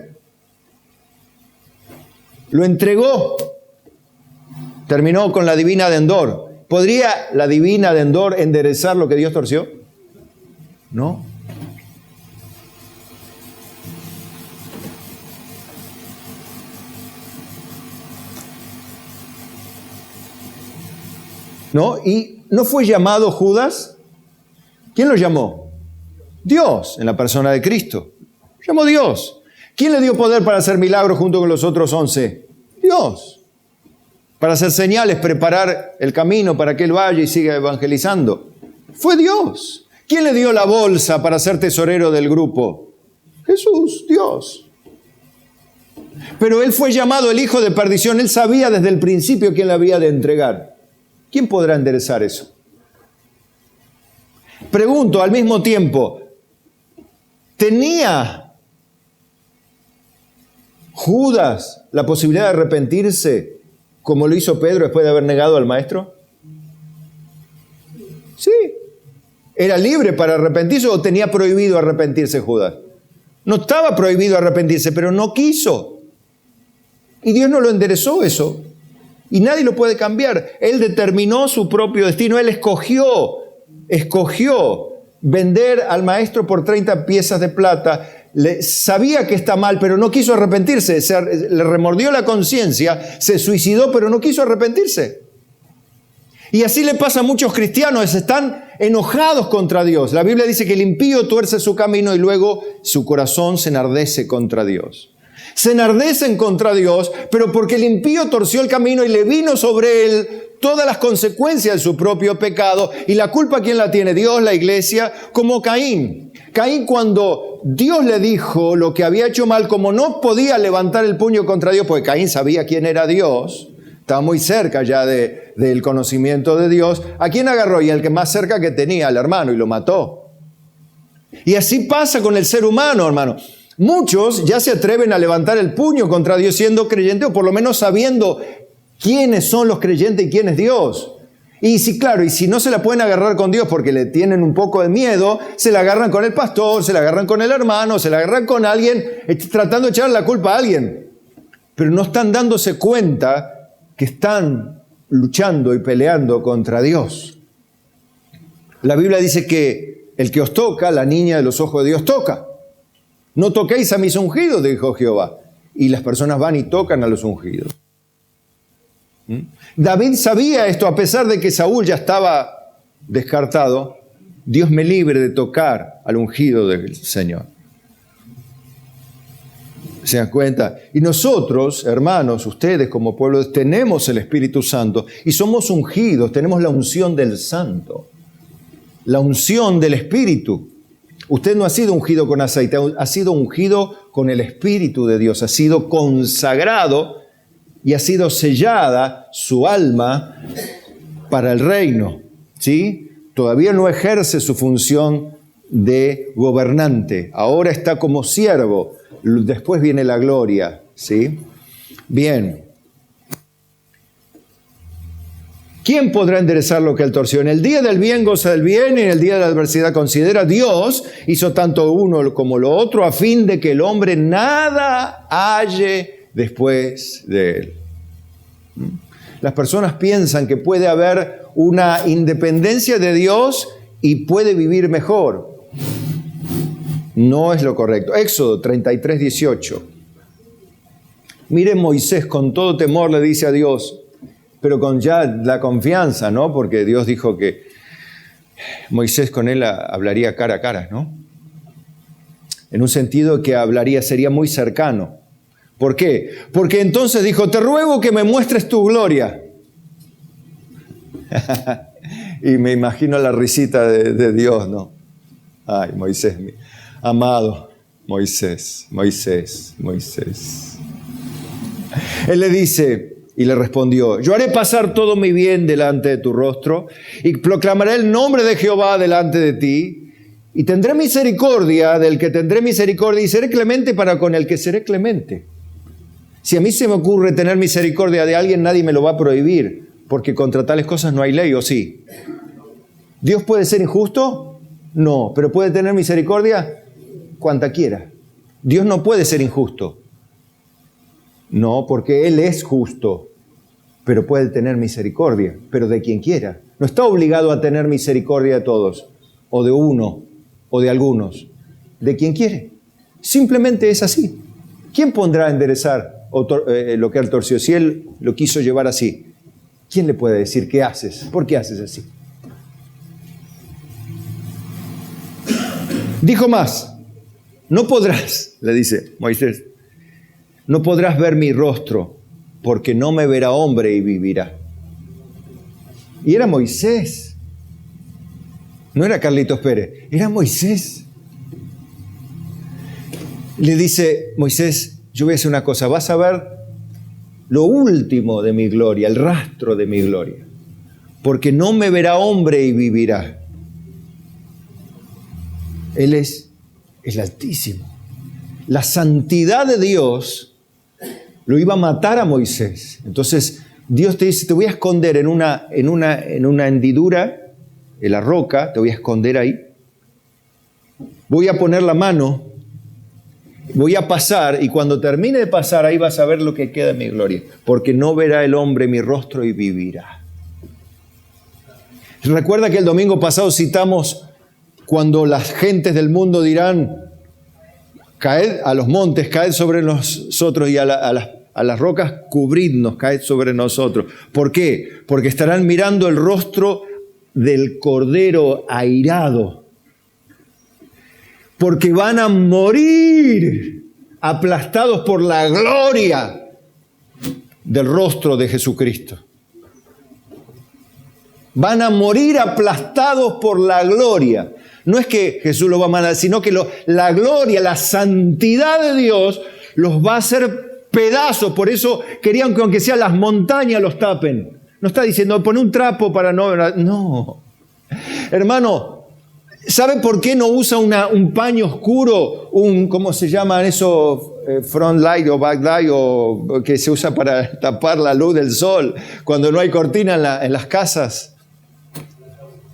Lo entregó, terminó con la divina de Endor. ¿Podría la divina de Endor enderezar lo que Dios torció? No. ¿No? ¿Y no fue llamado Judas? ¿Quién lo llamó? Dios, en la persona de Cristo. Llamó Dios. ¿Quién le dio poder para hacer milagros junto con los otros 11? Dios. Para hacer señales, preparar el camino para que él vaya y siga evangelizando. Fue Dios. ¿Quién le dio la bolsa para ser tesorero del grupo? Jesús, Dios. Pero él fue llamado el hijo de perdición. Él sabía desde el principio quién le había de entregar. ¿Quién podrá enderezar eso? Pregunto al mismo tiempo, ¿tenía Judas la posibilidad de arrepentirse como lo hizo Pedro después de haber negado al maestro? Sí. ¿Era libre para arrepentirse o tenía prohibido arrepentirse Judas? No estaba prohibido arrepentirse, pero no quiso. Y Dios no lo enderezó eso. Y nadie lo puede cambiar. Él determinó su propio destino. Él escogió vender al maestro por 30 piezas de plata. Sabía que está mal, pero no quiso arrepentirse. Le remordió la conciencia, se suicidó, pero no quiso arrepentirse. Y así le pasa a muchos cristianos, están enojados contra Dios. La Biblia dice que el impío tuerce su camino y luego su corazón se enardece contra Dios. Se enardecen contra Dios, pero porque el impío torció el camino y le vino sobre él todas las consecuencias de su propio pecado. Y la culpa, ¿quién la tiene? Dios, la iglesia, como Caín. Caín, cuando Dios le dijo lo que había hecho mal, como no podía levantar el puño contra Dios, porque Caín sabía quién era Dios, estaba muy cerca ya del conocimiento de Dios, ¿a quién agarró? Y el que más cerca que tenía, al hermano, y lo mató. Y así pasa con el ser humano, hermano. Muchos ya se atreven a levantar el puño contra Dios siendo creyentes, o por lo menos sabiendo quiénes son los creyentes y quién es Dios. Y si, claro, y si no se la pueden agarrar con Dios porque le tienen un poco de miedo, se la agarran con el pastor, se la agarran con el hermano, se la agarran con alguien, tratando de echar la culpa a alguien. Pero no están dándose cuenta que están luchando y peleando contra Dios. La Biblia dice que el que os toca, la niña de los ojos de Dios toca. No toquéis a mis ungidos, dijo Jehová. Y las personas van y tocan a los ungidos. David sabía esto, a pesar de que Saúl ya estaba descartado. Dios me libre de tocar al ungido del Señor. ¿Se dan cuenta? Y nosotros, hermanos, ustedes como pueblo, tenemos el Espíritu Santo y somos ungidos, tenemos la unción del Santo, la unción del Espíritu. Usted no ha sido ungido con aceite, ha sido ungido con el Espíritu de Dios, ha sido consagrado y ha sido sellada su alma para el reino, ¿sí? Todavía no ejerce su función de gobernante, ahora está como siervo. Después viene la gloria, ¿sí? Bien. ¿Quién podrá enderezar lo que él torció? En el día del bien goza del bien y en el día de la adversidad considera. Dios hizo tanto uno como lo otro a fin de que el hombre nada halle después de él. Las personas piensan que puede haber una independencia de Dios y puede vivir mejor. No es lo correcto. Éxodo 33, 18. Mire, Moisés con todo temor le dice a Dios, pero con ya la confianza, ¿no? Porque Dios dijo que Moisés con él hablaría cara a cara, ¿no? En un sentido que sería muy cercano. ¿Por qué? Porque entonces dijo, te ruego que me muestres tu gloria. Y me imagino la risita de Dios, ¿no? Ay, Moisés, amado Moisés, Moisés, Moisés. Él le dice, y le respondió, yo haré pasar todo mi bien delante de tu rostro y proclamaré el nombre de Jehová delante de ti y tendré misericordia del que tendré misericordia y seré clemente para con el que seré clemente. Si a mí se me ocurre tener misericordia de alguien, nadie me lo va a prohibir, porque contra tales cosas no hay ley, ¿o sí? ¿Dios puede ser injusto? No, pero puede tener misericordia cuanta quiera. Dios no puede ser injusto. No, porque Él es justo, pero puede tener misericordia, pero de quien quiera. No está obligado a tener misericordia de todos, o de uno, o de algunos, de quien quiere. Simplemente es así. ¿Quién pondrá a enderezar lo que él torció? Si Él lo quiso llevar así, ¿quién le puede decir qué haces? ¿Por qué haces así? Dijo más, no podrás, le dice Moisés, no podrás ver mi rostro, porque no me verá hombre y vivirá. Y era Moisés. No era Carlitos Pérez, era Moisés. Le dice Moisés, yo voy a hacer una cosa, vas a ver lo último de mi gloria, el rastro de mi gloria, porque no me verá hombre y vivirá. Él es el Altísimo. La santidad de Dios lo iba a matar a Moisés. Entonces Dios te dice, te voy a esconder en una hendidura, en la roca, te voy a esconder ahí. Voy a poner la mano, voy a pasar, y cuando termine de pasar, ahí vas a ver lo que queda de mi gloria. Porque no verá el hombre mi rostro y vivirá. Recuerda que el domingo pasado citamos cuando las gentes del mundo dirán, caed a los montes, caed sobre nosotros, y a las rocas cubridnos, caed sobre nosotros. ¿Por qué? Porque estarán mirando el rostro del Cordero airado. Porque van a morir aplastados por la gloria del rostro de Jesucristo. Van a morir aplastados por la gloria. No es que Jesús los va a mandar, sino que la gloria, la santidad de Dios los va a hacer pedazos. Por eso querían que aunque sea las montañas los tapen. No está diciendo, pon un trapo para no... No. Hermano, ¿sabe por qué no usa un paño oscuro? ¿Cómo se llaman eso? Front light o back light, o que se usa para tapar la luz del sol cuando no hay cortina en las casas.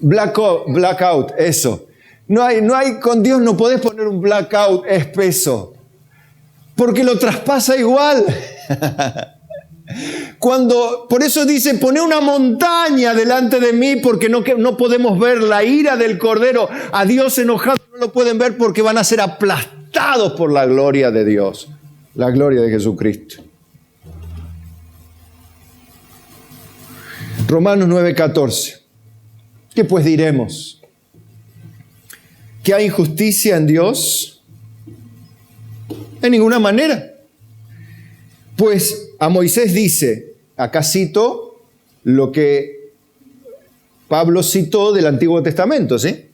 Blackout, eso. No hay, con Dios no podés poner un blackout espeso, porque lo traspasa igual. Por eso dice, poné una montaña delante de mí, porque no podemos ver la ira del Cordero. A Dios enojado no lo pueden ver, porque van a ser aplastados por la gloria de Dios, la gloria de Jesucristo. Romanos 9:14. ¿Qué pues diremos? ¿Que hay injusticia en Dios? En ninguna manera. Pues a Moisés dice, acá cito lo que Pablo citó del Antiguo Testamento, ¿sí?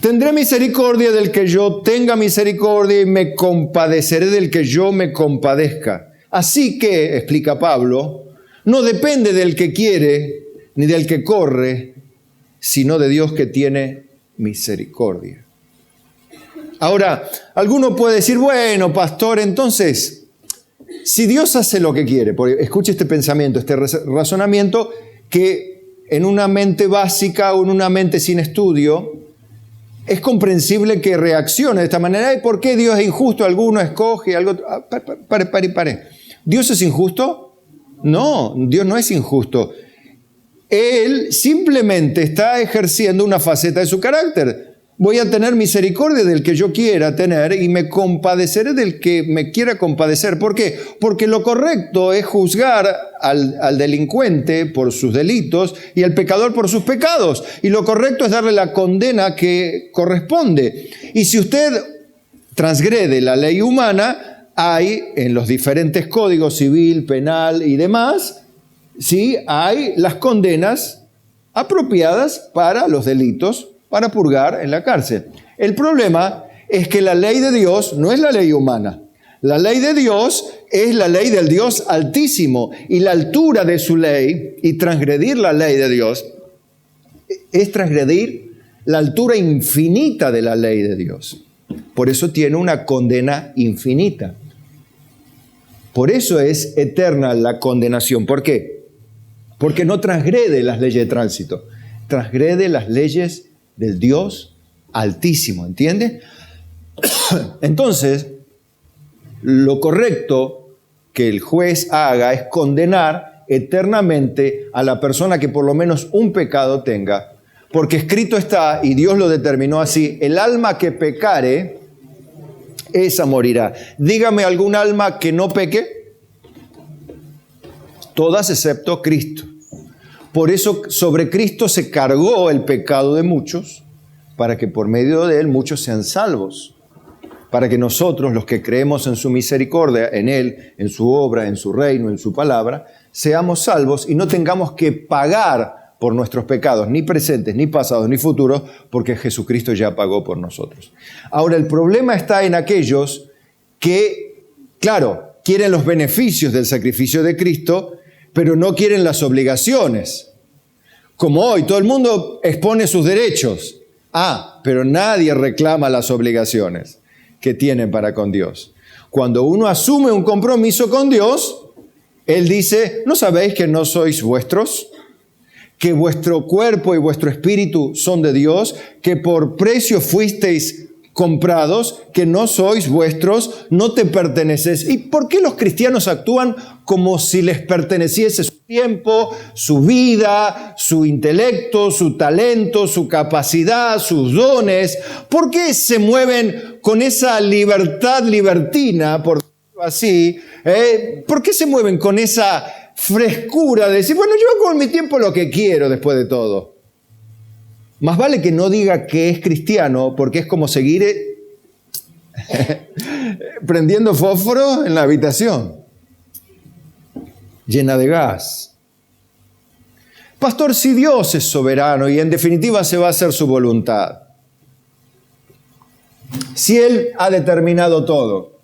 Tendré misericordia del que yo tenga misericordia y me compadeceré del que yo me compadezca. Así que, explica Pablo, no depende del que quiere ni del que corre, sino de Dios que tiene misericordia. Ahora, alguno puede decir, bueno, pastor, entonces, si Dios hace lo que quiere, porque escuche este pensamiento, este razonamiento que en una mente básica o en una mente sin estudio, es comprensible que reaccione de esta manera. ¿Y por qué Dios es injusto? Alguno escoge, algo... Pare. ¿Dios es injusto? No, Dios no es injusto. Él simplemente está ejerciendo una faceta de su carácter. Voy a tener misericordia del que yo quiera tener y me compadeceré del que me quiera compadecer. ¿Por qué? Porque lo correcto es juzgar al delincuente por sus delitos y al pecador por sus pecados. Y lo correcto es darle la condena que corresponde. Y si usted transgrede la ley humana, hay en los diferentes códigos civil, penal y demás, ¿sí? Hay las condenas apropiadas para los delitos, para purgar en la cárcel. El problema es que la ley de Dios no es la ley humana. La ley de Dios es la ley del Dios Altísimo, y la altura de su ley y transgredir la ley de Dios es transgredir la altura infinita de la ley de Dios. Por eso tiene una condena infinita. Por eso es eterna la condenación. ¿Por qué? Porque no transgrede las leyes de tránsito, transgrede las leyes del Dios Altísimo, ¿entiende? Entonces, lo correcto que el juez haga es condenar eternamente a la persona que por lo menos un pecado tenga, porque escrito está, y Dios lo determinó así: el alma que pecare, esa morirá. Dígame algún alma que no peque. Todas excepto Cristo. Por eso sobre Cristo se cargó el pecado de muchos, para que por medio de Él muchos sean salvos. Para que nosotros, los que creemos en su misericordia, en Él, en su obra, en su reino, en su palabra, seamos salvos y no tengamos que pagar por nuestros pecados, ni presentes, ni pasados, ni futuros, porque Jesucristo ya pagó por nosotros. Ahora, el problema está en aquellos que, claro, quieren los beneficios del sacrificio de Cristo, pero no quieren las obligaciones. Como hoy, todo el mundo expone sus derechos. Pero nadie reclama las obligaciones que tienen para con Dios. Cuando uno asume un compromiso con Dios, Él dice: ¿no sabéis que no sois vuestros? Que vuestro cuerpo y vuestro espíritu son de Dios, que por precio fuisteis comprados, que no sois vuestros, no te perteneces. ¿Y por qué los cristianos actúan como si les perteneciese su tiempo, su vida, su intelecto, su talento, su capacidad, sus dones? ¿Por qué se mueven con esa libertad libertina, por decirlo así? ¿Por qué se mueven con esa frescura de decir: bueno, yo hago con mi tiempo lo que quiero después de todo? Más vale que no diga que es cristiano, porque es como seguir prendiendo fósforo en la habitación llena de gas. Pastor, si Dios es soberano y en definitiva se va a hacer su voluntad, si Él ha determinado todo,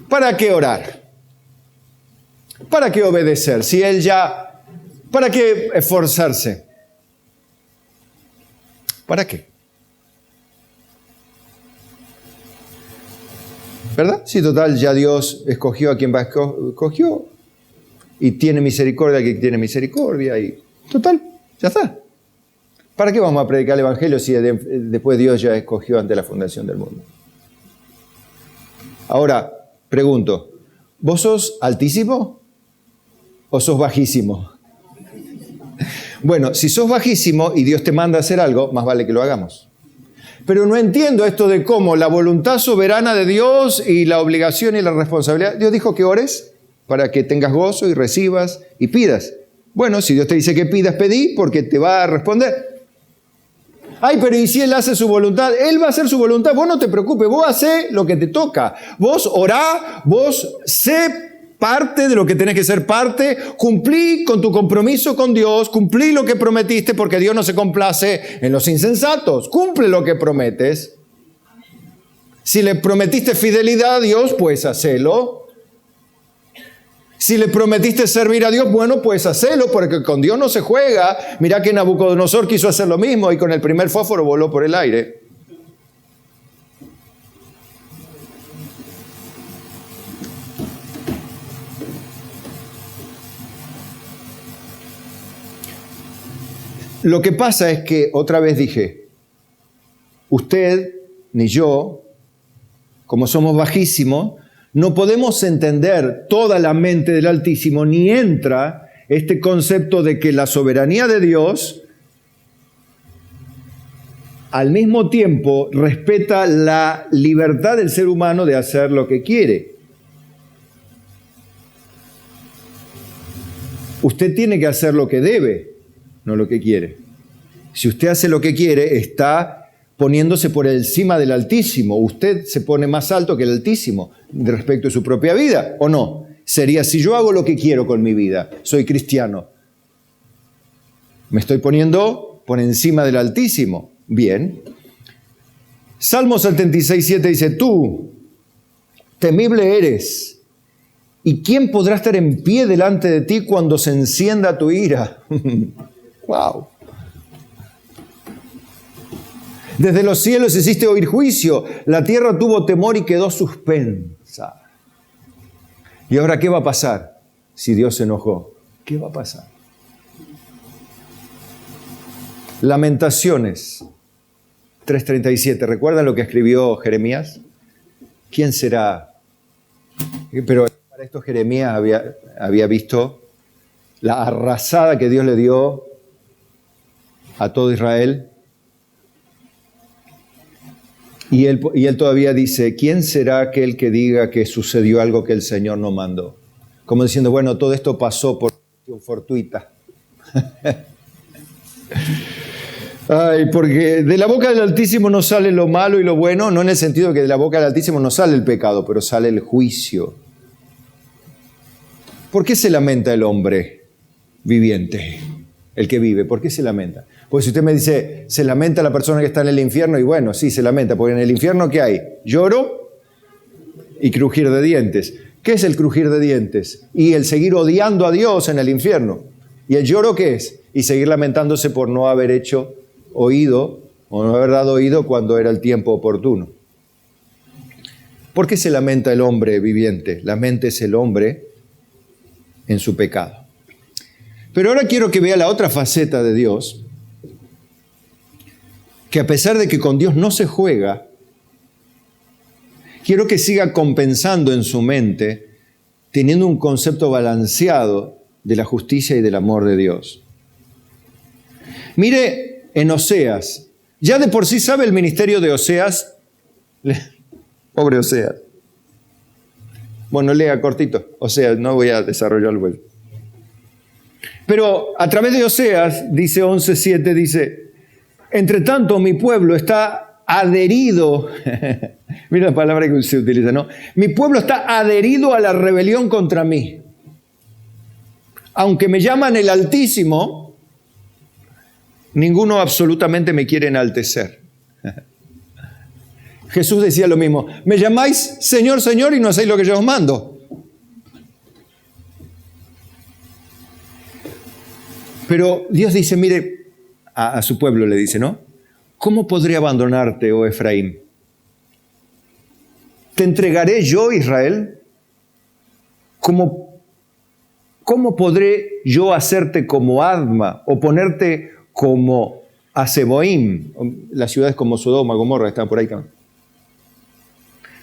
¿para qué orar? ¿Para qué obedecer? Si Él ya, ¿para qué esforzarse? ¿Para qué? ¿Verdad? Sí, total, ya Dios escogió a quien va a escogió y tiene misericordia a quien tiene misericordia y total, ya está. ¿Para qué vamos a predicar el Evangelio si después Dios ya escogió ante la fundación del mundo? Ahora, pregunto, ¿vos sos altísimo o sos bajísimo? Bueno, si sos bajísimo y Dios te manda a hacer algo, más vale que lo hagamos. Pero no entiendo esto de cómo la voluntad soberana de Dios y la obligación y la responsabilidad. Dios dijo que ores para que tengas gozo y recibas y pidas. Bueno, si Dios te dice que pidas, pedí porque te va a responder. Pero ¿y si Él hace su voluntad? Él va a hacer su voluntad, vos no te preocupes, vos hacé lo que te toca. Vos orá, vos sé parte de lo que tenés que ser parte, cumplí con tu compromiso con Dios, cumplí lo que prometiste, porque Dios no se complace en los insensatos. Cumple lo que prometes. Si le prometiste fidelidad a Dios, pues hacelo. Si le prometiste servir a Dios, bueno, pues hacelo, porque con Dios no se juega. Mirá que Nabucodonosor quiso hacer lo mismo y con el primer fósforo voló por el aire. Lo que pasa es que, otra vez dije, usted ni yo, como somos bajísimos, No podemos entender toda la mente del Altísimo, ni entra este concepto de que la soberanía de Dios al mismo tiempo respeta la libertad del ser humano de hacer lo que quiere. Usted tiene que hacer lo que debe, no lo que quiere. Si usted hace lo que quiere, está poniéndose por encima del Altísimo. Usted se pone más alto que el Altísimo respecto a su propia vida, ¿o no? Sería, si yo hago lo que quiero con mi vida, soy cristiano, me estoy poniendo por encima del Altísimo. Bien. Salmo 76:7 dice, tú, temible eres, ¿y quién podrá estar en pie delante de ti cuando se encienda tu ira? ¡Wow! Desde los cielos hiciste oír juicio, la tierra tuvo temor y quedó suspensa. ¿Y ahora qué va a pasar si Dios se enojó? ¿Qué va a pasar? Lamentaciones 3:37. ¿Recuerdan lo que escribió Jeremías? ¿Quién será? Pero para esto Jeremías había visto la arrasada que Dios le dio a todo Israel. Y él todavía dice, ¿quién será aquel que diga que sucedió algo que el Señor no mandó? Como diciendo, bueno, todo esto pasó por cuestión fortuita. Ay, porque de la boca del Altísimo no sale lo malo y lo bueno, no en el sentido que de la boca del Altísimo no sale el pecado, pero sale el juicio. ¿Por qué se lamenta el hombre viviente? El que vive, ¿por qué se lamenta? Pues si usted me dice, se lamenta la persona que está en el infierno, y bueno, sí, se lamenta, porque en el infierno ¿qué hay? Lloro y crujir de dientes. ¿Qué es el crujir de dientes? Y el seguir odiando a Dios en el infierno. ¿Y el lloro qué es? Y seguir lamentándose por no haber hecho oído o no haber dado oído cuando era el tiempo oportuno. ¿Por qué se lamenta el hombre viviente? Laméntese el hombre en su pecado. Pero ahora quiero que vea la otra faceta de Dios, que a pesar de que con Dios no se juega, quiero que siga compensando en su mente, teniendo un concepto balanceado de la justicia y del amor de Dios. Mire en Oseas, ya de por sí sabe el ministerio de Oseas, pobre Oseas. Bueno, lea cortito, Oseas, no voy a desarrollarlo. Pero a través de Oseas, dice 11:7, dice, entre tanto mi pueblo está adherido, mira la palabra que se utiliza, ¿no? Mi pueblo está adherido a la rebelión contra mí. Aunque me llaman el Altísimo, ninguno absolutamente me quiere enaltecer. Jesús decía lo mismo, me llamáis Señor, Señor y no hacéis lo que yo os mando. Pero Dios dice, mire, a su pueblo le dice, ¿no? ¿Cómo podré abandonarte, oh Efraín? ¿Te entregaré yo, Israel? ¿Cómo podré yo hacerte como Adma o ponerte como a Zeboim? Las ciudades como Sodoma, Gomorra están por ahí también.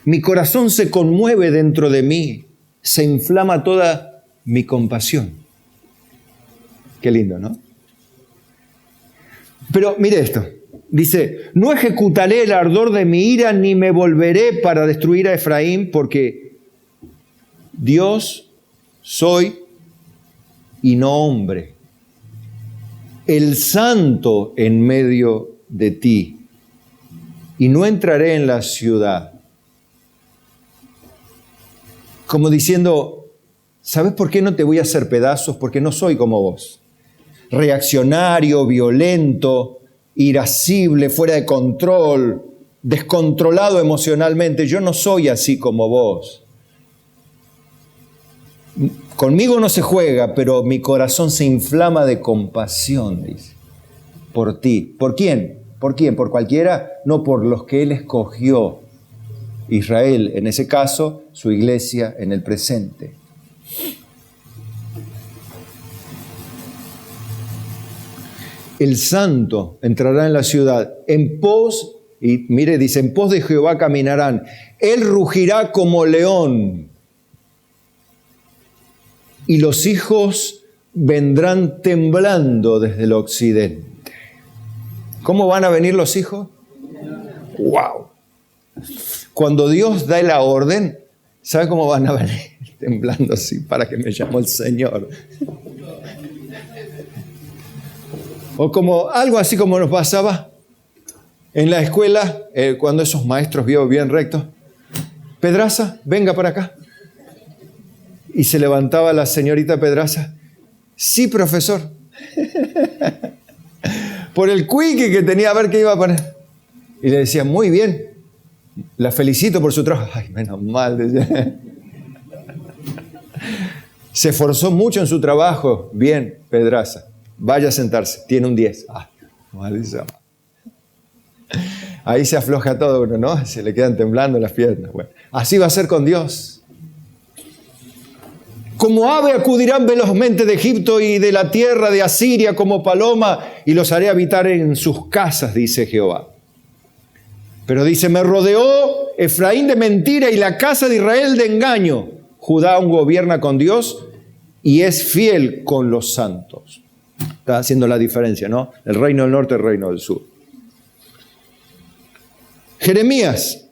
Mi corazón se conmueve dentro de mí, se inflama toda mi compasión. Qué lindo, ¿no? Pero mire esto, dice, no ejecutaré el ardor de mi ira ni me volveré para destruir a Efraín, porque Dios soy y no hombre, el santo en medio de ti, y no entraré en la ciudad. Como diciendo, ¿sabes por qué no te voy a hacer pedazos? Porque no soy como vos. Reaccionario, violento, irascible, fuera de control, descontrolado emocionalmente. Yo no soy así como vos. Conmigo no se juega, pero mi corazón se inflama de compasión, dice, por ti. ¿Por quién? ¿Por quién? ¿Por cualquiera? No, por los que Él escogió. Israel, en ese caso, su iglesia en el presente. El santo entrará en la ciudad en pos, Y mire, dice, en pos de Jehová caminarán. Él rugirá como león. Y los hijos vendrán temblando desde el occidente. ¿Cómo van a venir los hijos? ¡Wow! Cuando Dios da la orden, ¿sabe cómo van a venir? Temblando así, para que me llame el Señor. O como algo así como nos pasaba en la escuela, cuando esos maestros bien rectos. Pedraza, venga para acá. Y se levantaba la señorita Pedraza. Sí, profesor. Por el quickie que tenía a ver qué iba a poner. Y le decía, muy bien, la felicito por su trabajo. Ay, menos mal, decía. Se esforzó mucho en su trabajo. Bien, Pedraza. Vaya a sentarse. Tiene un 10. Ay, malísimo. Ahí se afloja todo uno, ¿no? Se le quedan temblando las piernas. Bueno, así va a ser con Dios. Como ave acudirán velozmente de Egipto y de la tierra de Asiria como paloma, y los haré habitar en sus casas, dice Jehová. Pero dice, me rodeó Efraín de mentira y la casa de Israel de engaño. Judá aún gobierna con Dios y es fiel con los santos. Está haciendo la diferencia, ¿no? El reino del norte, el reino del sur. Jeremías,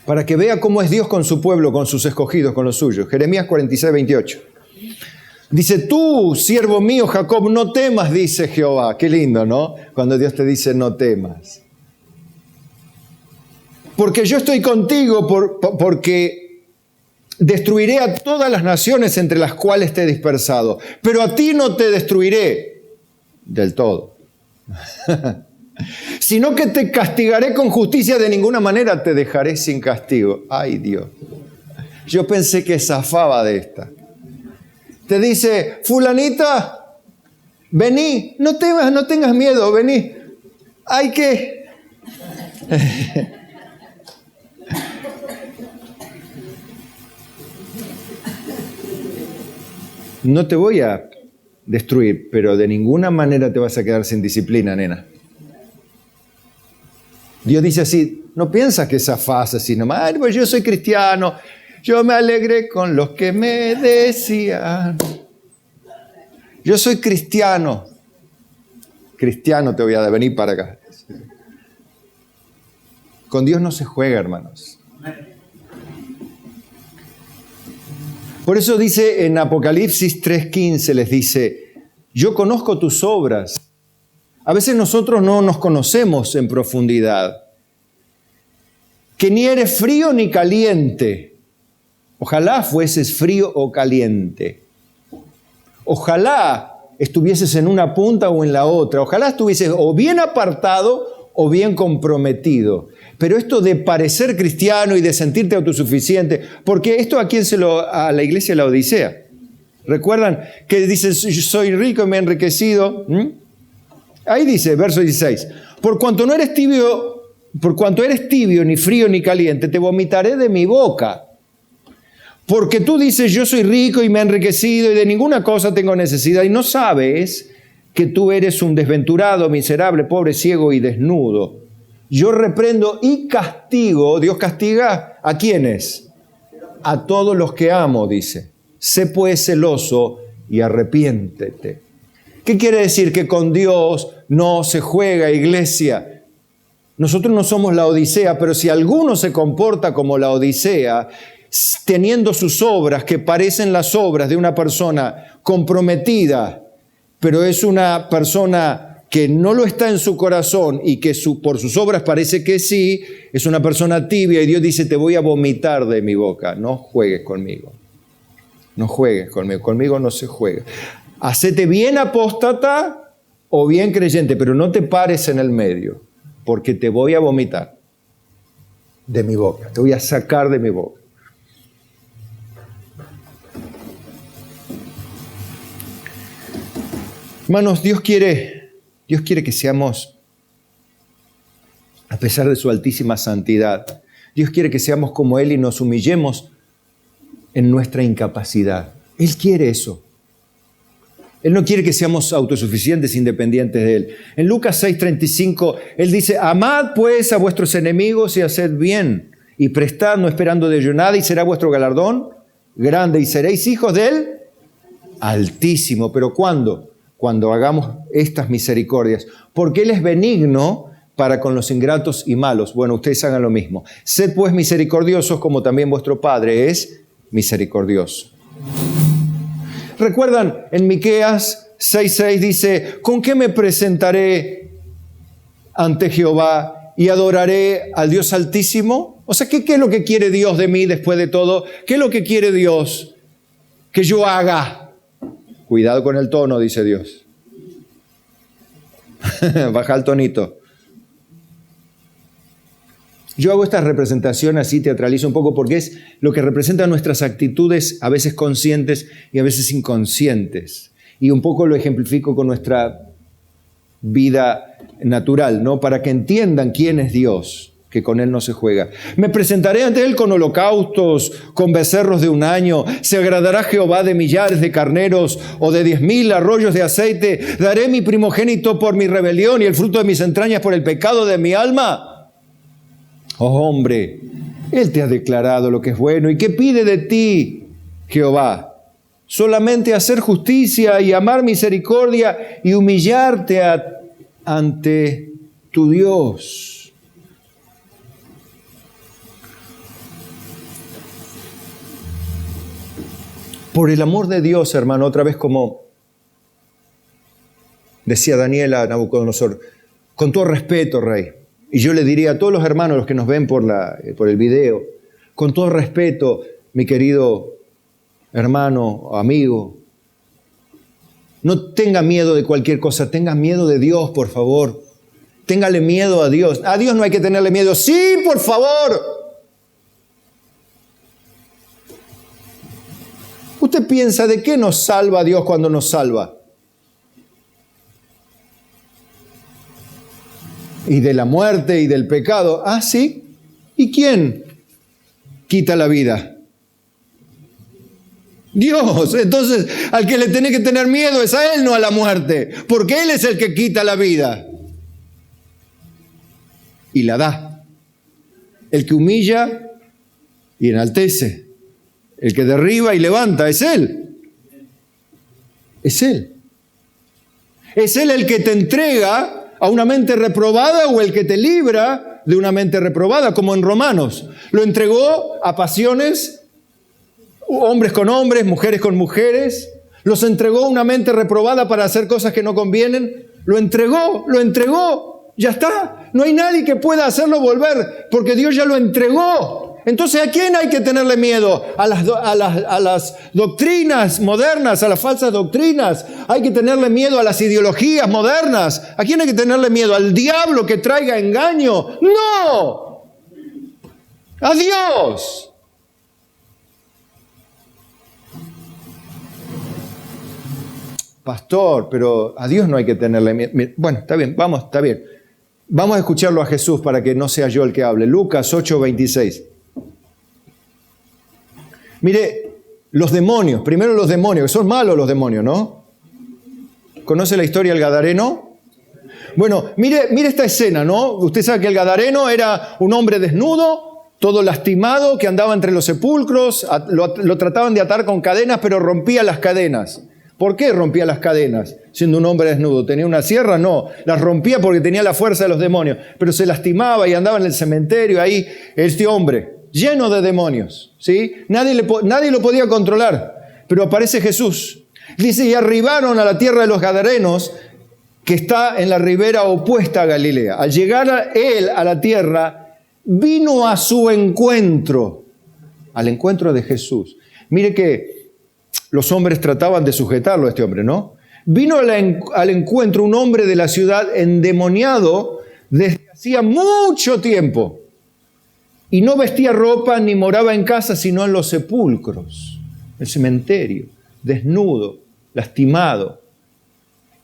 para que vea cómo es Dios con su pueblo, con sus escogidos, con los suyos. Jeremías 46, 28. Dice, tú, siervo mío Jacob, no temas, dice Jehová. Qué lindo, ¿no? Cuando Dios te dice, no temas. Porque yo estoy contigo, porque destruiré a todas las naciones entre las cuales te he dispersado. Pero a ti no te destruiré del todo. Sino que te castigaré con justicia, de ninguna manera te dejaré sin castigo. Ay, Dios. Yo pensé que zafaba de esta. Te dice, fulanita, vení, no temas, no tengas miedo, vení. Hay que... No te voy a destruir, pero de ninguna manera te vas a quedar sin disciplina, nena. Dios dice así, no piensas que zafás así nomás. Ay, pues yo soy cristiano, yo me alegré con los que me decían. Yo soy cristiano. Cristiano te voy a venir para acá. Con Dios no se juega, hermanos. Por eso dice en Apocalipsis 3:15, les dice, yo conozco tus obras. A veces nosotros no nos conocemos en profundidad. Que ni eres frío ni caliente. Ojalá fueses frío o caliente. Ojalá estuvieses en una punta o en la otra. Ojalá estuvieses o bien apartado o bien comprometido. Pero esto de parecer cristiano y de sentirte autosuficiente, porque esto a la iglesia de la Odisea. ¿Recuerdan que dice, soy rico y me he enriquecido? Ahí dice, verso 16, por cuanto eres tibio, ni frío ni caliente, te vomitaré de mi boca. Porque tú dices, yo soy rico y me he enriquecido y de ninguna cosa tengo necesidad, y no sabes que tú eres un desventurado, miserable, pobre, ciego y desnudo. Yo reprendo y castigo. ¿Dios castiga a quiénes? A todos los que amo, dice. Sé pues celoso y arrepiéntete. ¿Qué quiere decir? Que con Dios no se juega, iglesia. Nosotros no somos la Odisea, pero si alguno se comporta como la Odisea, teniendo sus obras que parecen las obras de una persona comprometida, pero es una persona que no lo está en su corazón y que por sus obras parece que sí, es una persona tibia y Dios dice, te voy a vomitar de mi boca. No juegues conmigo. No juegues conmigo. Conmigo no se juega. Hacete bien apóstata o bien creyente, pero no te pares en el medio, porque te voy a vomitar de mi boca. Te voy a sacar de mi boca. Hermanos, Dios quiere que seamos, a pesar de su altísima santidad, Dios quiere que seamos como Él y nos humillemos en nuestra incapacidad. Él quiere eso. Él no quiere que seamos autosuficientes, independientes de Él. En Lucas 6:35, Él dice, amad pues a vuestros enemigos y haced bien, y prestad no esperando de ello nada, y será vuestro galardón grande, y seréis hijos de Él Altísimo. ¿Pero cuándo? Cuando hagamos estas misericordias. Porque Él es benigno para con los ingratos y malos. Bueno, ustedes hagan lo mismo. Sed pues misericordiosos como también vuestro Padre es misericordioso. ¿Recuerdan? En Miqueas 6:6 dice, ¿con qué me presentaré ante Jehová y adoraré al Dios Altísimo? O sea, ¿qué es lo que quiere Dios de mí después de todo? ¿Qué es lo que quiere Dios que yo haga? Cuidado con el tono, dice Dios. Baja el tonito. Yo hago esta representación así, teatralizo un poco, porque es lo que representa nuestras actitudes, a veces conscientes y a veces inconscientes. Y un poco lo ejemplifico con nuestra vida natural, ¿no? Para que entiendan quién es Dios, que con Él no se juega. Me presentaré ante Él con holocaustos, con becerros de un año. Se agradará Jehová de millares de carneros o de 10,000 arroyos de aceite. Daré mi primogénito por mi rebelión y el fruto de mis entrañas por el pecado de mi alma. Oh hombre, Él te ha declarado lo que es bueno. ¿Y qué pide de ti, Jehová? Solamente hacer justicia y amar misericordia y humillarte ante tu Dios. Por el amor de Dios, hermano, otra vez como decía Daniel a Nabucodonosor, con todo respeto, rey. Y yo le diría a todos los hermanos, los que nos ven por el video, con todo respeto, mi querido hermano, amigo, no tenga miedo de cualquier cosa, tenga miedo de Dios, por favor. Téngale miedo a Dios. A Dios no hay que tenerle miedo. Sí, por favor. ¿Usted piensa de qué nos salva Dios cuando nos salva? Y de la muerte y del pecado. Ah, sí. ¿Y quién quita la vida? Dios. Entonces, al que le tenés que tener miedo es a Él, no a la muerte. Porque Él es el que quita la vida. Y la da. El que humilla y enaltece. El que derriba y levanta es Él. Es Él. Es Él el que te entrega a una mente reprobada o el que te libra de una mente reprobada, como en Romanos. Lo entregó a pasiones, hombres con hombres, mujeres con mujeres. Los entregó a una mente reprobada para hacer cosas que no convienen. Lo entregó. Ya está. No hay nadie que pueda hacerlo volver porque Dios ya lo entregó. Entonces, ¿a quién hay que tenerle miedo? A las doctrinas modernas, a las falsas doctrinas. Hay que tenerle miedo a las ideologías modernas. ¿A quién hay que tenerle miedo? ¿Al diablo que traiga engaño? ¡No! ¡A Dios! Pastor, pero a Dios no hay que tenerle miedo. Bueno, está bien. Vamos a escucharlo a Jesús para que no sea yo el que hable. Lucas 8:26. Mire, los demonios, primero los demonios, que son malos los demonios, ¿no? ¿Conoce la historia del Gadareno? Bueno, mire esta escena, ¿no? Usted sabe que el Gadareno era un hombre desnudo, todo lastimado, que andaba entre los sepulcros, lo trataban de atar con cadenas, pero rompía las cadenas. ¿Por qué rompía las cadenas siendo un hombre desnudo? ¿Tenía una sierra? No, las rompía porque tenía la fuerza de los demonios, pero se lastimaba y andaba en el cementerio ahí, este hombre, lleno de demonios, ¿sí? Nadie lo podía controlar, pero aparece Jesús. Dice, y arribaron a la tierra de los Gadarenos, que está en la ribera opuesta a Galilea. Al llegar él a la tierra, vino a su encuentro, al encuentro de Jesús. Mire que los hombres trataban de sujetarlo a este hombre, ¿no? Vino al encuentro un hombre de la ciudad endemoniado desde hacía mucho tiempo. Y no vestía ropa ni moraba en casa, sino en los sepulcros, el cementerio, desnudo, lastimado.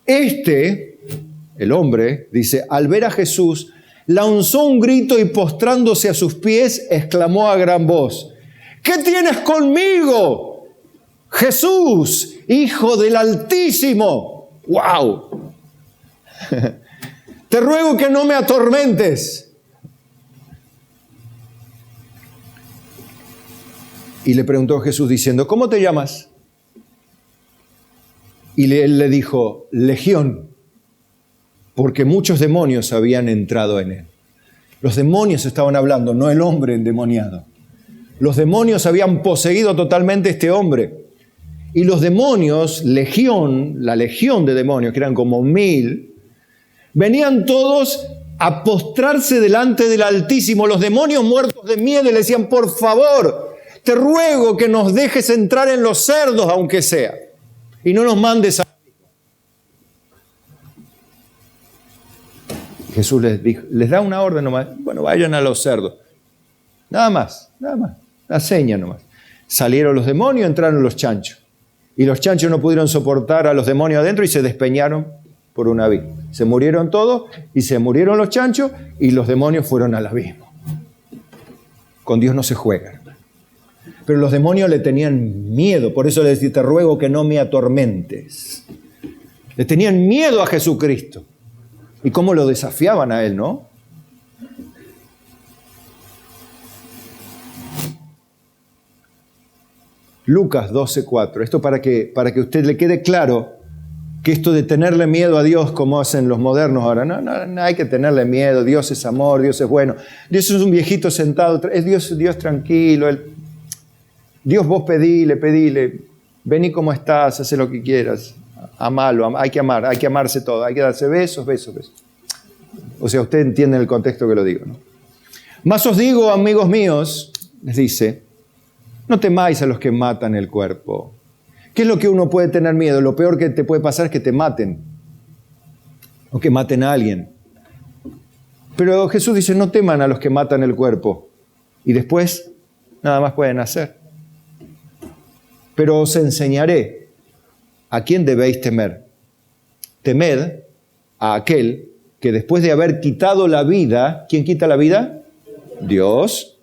El hombre, dice, al ver a Jesús, lanzó un grito y postrándose a sus pies, exclamó a gran voz, ¿qué tienes conmigo, Jesús, Hijo del Altísimo. ¡Wow! Te ruego que no me atormentes. Y le preguntó Jesús diciendo, ¿cómo te llamas? Y él le dijo, Legión, porque muchos demonios habían entrado en él. Los demonios estaban hablando, no el hombre endemoniado. Los demonios habían poseído totalmente a este hombre. Y los demonios, legión, la legión de demonios, que eran como 1000, venían todos a postrarse delante del Altísimo. Los demonios muertos de miedo le decían, por favor, te ruego que nos dejes entrar en los cerdos, aunque sea, y no nos mandes a... Jesús les da una orden nomás, bueno, vayan a los cerdos. Nada más, la seña nomás. Salieron los demonios, entraron los chanchos. Y los chanchos no pudieron soportar a los demonios adentro y se despeñaron por un abismo. Se murieron todos y se murieron los chanchos y los demonios fueron al abismo. Con Dios no se juega. Pero los demonios le tenían miedo, por eso le decía, te ruego que no me atormentes. Le tenían miedo a Jesucristo. Y cómo lo desafiaban a él, ¿no? Lucas 12:4. Esto para que a usted le quede claro que esto de tenerle miedo a Dios, como hacen los modernos ahora, no hay que tenerle miedo. Dios es amor, Dios es bueno. Dios es un viejito sentado, es Dios tranquilo. Dios vos pedile, vení como estás, haz lo que quieras. Amalo, hay que amarse todo, hay que darse besos. O sea, usted entiende el contexto que lo digo, ¿no? Mas os digo, amigos míos, les dice, no temáis a los que matan el cuerpo. ¿Qué es lo que uno puede tener miedo? Lo peor que te puede pasar es que te maten, o que maten a alguien. Pero Jesús dice, no teman a los que matan el cuerpo, y después nada más pueden hacer. Pero os enseñaré a quién debéis temer. Temed a aquel que después de haber quitado la vida, ¿quién quita la vida? Dios.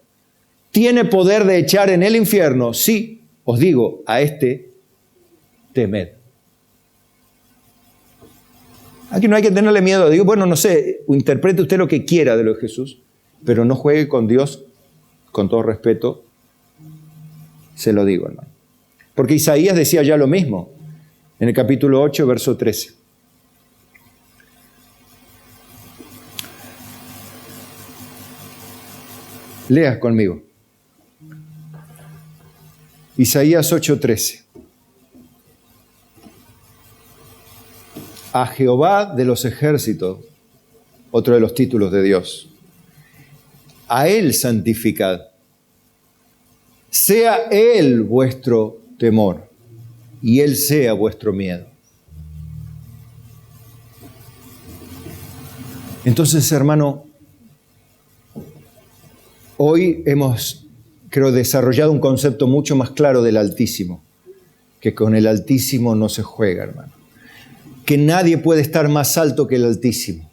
¿Tiene poder de echar en el infierno? Sí, os digo, a este temed. Aquí no hay que tenerle miedo. Digo, bueno, no sé, interprete usted lo que quiera de lo de Jesús, pero no juegue con Dios, con todo respeto, se lo digo, hermano. Porque Isaías decía ya lo mismo, en el capítulo 8, verso 13. Leas conmigo. Isaías 8:13. A Jehová de los ejércitos, otro de los títulos de Dios, a Él santificad, sea Él vuestro temor y Él sea vuestro miedo. Entonces, hermano, hoy hemos, creo, desarrollado un concepto mucho más claro del Altísimo, que con el Altísimo no se juega, hermano. Que nadie puede estar más alto que el Altísimo.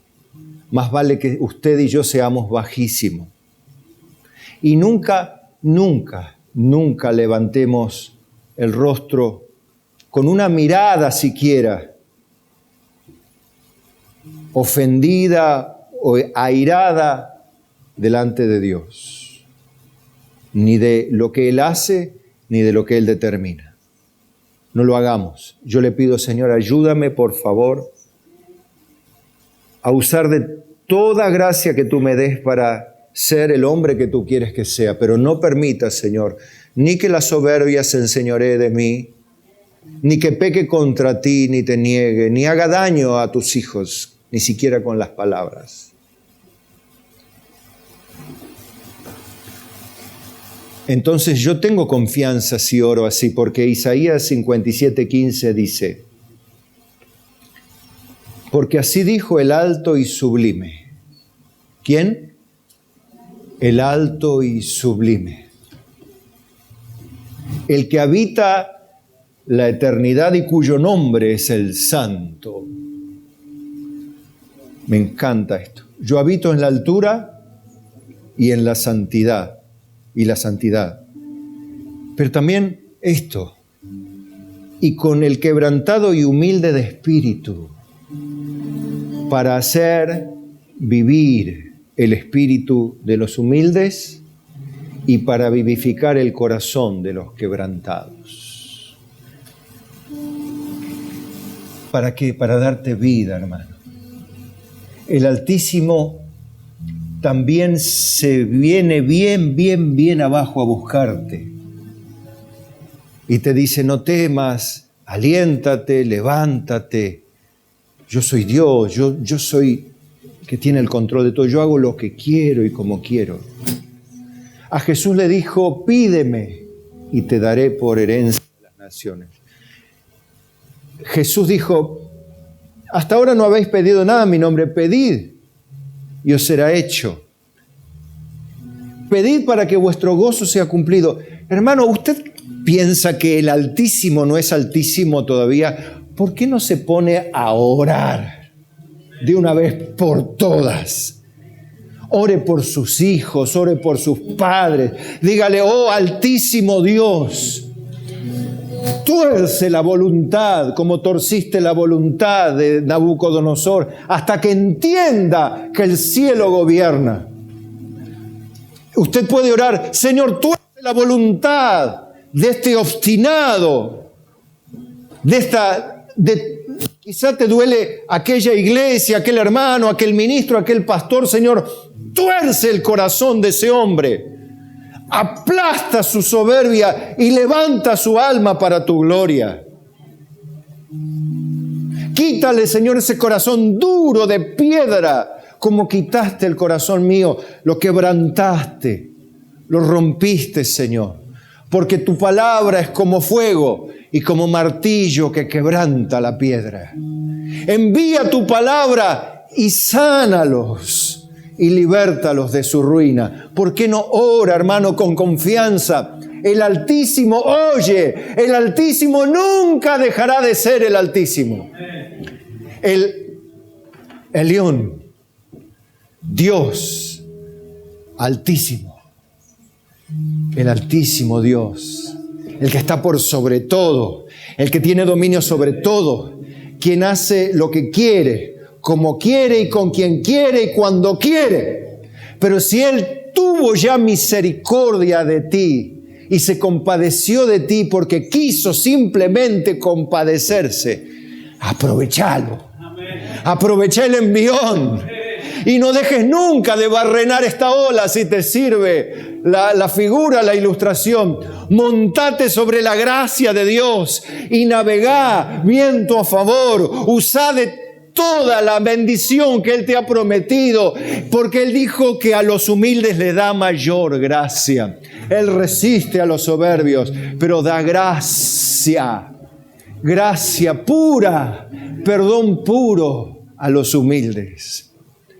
Más vale que usted y yo seamos bajísimos. Y nunca levantemos el rostro con una mirada siquiera ofendida o airada delante de Dios, ni de lo que Él hace, ni de lo que Él determina. No lo hagamos. Yo le pido, Señor, ayúdame, por favor, a usar de toda gracia que tú me des para ser el hombre que tú quieres que sea, pero no permitas, Señor, ni que la soberbia se enseñoree de mí, ni que peque contra ti, ni te niegue, ni haga daño a tus hijos, ni siquiera con las palabras. Entonces yo tengo confianza si oro así, porque Isaías 57:15 dice, porque así dijo el alto y sublime. ¿Quién? El alto y sublime. El que habita la eternidad y cuyo nombre es el Santo. Me encanta esto. Yo habito en la altura y en la santidad. Pero también esto, y con el quebrantado y humilde de espíritu, para hacer vivir el espíritu de los humildes y para vivificar el corazón de los quebrantados. ¿Para qué? Para darte vida, hermano. El Altísimo también se viene bien abajo a buscarte. Y te dice, no temas, aliéntate, levántate. Yo soy Dios, yo soy que tiene el control de todo. Yo hago lo que quiero y como quiero. A Jesús le dijo, pídeme y te daré por herencia de las naciones. Jesús dijo, hasta ahora no habéis pedido nada en mi nombre, pedid y os será hecho. Pedid para que vuestro gozo sea cumplido. Hermano, ¿usted piensa que el Altísimo no es Altísimo todavía? ¿Por qué no se pone a orar de una vez por todas? Ore por sus hijos, ore por sus padres. Dígale, oh Altísimo Dios, tuerce la voluntad como torciste la voluntad de Nabucodonosor hasta que entienda que el cielo gobierna. Usted puede orar, Señor, tuerce la voluntad de este obstinado, quizá te duele aquella iglesia, aquel hermano, aquel ministro, aquel pastor. Señor, tuerce el corazón de ese hombre, aplasta su soberbia y levanta su alma para tu gloria. Quítale, Señor, ese corazón duro de piedra, como quitaste el corazón mío, lo quebrantaste, lo rompiste, Señor. Porque tu palabra es como fuego y como martillo que quebranta la piedra. Envía tu palabra y sánalos y libértalos de su ruina. ¿Por qué no ora, hermano, con confianza? El Altísimo oye, el Altísimo nunca dejará de ser el Altísimo. El Elión, Dios Altísimo. El Altísimo Dios, el que está por sobre todo, el que tiene dominio sobre todo, quien hace lo que quiere, como quiere y con quien quiere y cuando quiere. Pero si Él tuvo ya misericordia de ti y se compadeció de ti porque quiso simplemente compadecerse, aprovechalo. Aprovecha el envión. Y no dejes nunca de barrenar esta ola si te sirve la figura, la ilustración. Montate sobre la gracia de Dios y navegá viento a favor. Usá de toda la bendición que Él te ha prometido, porque Él dijo que a los humildes le da mayor gracia. Él resiste a los soberbios, pero da gracia. Gracia pura, perdón puro a los humildes.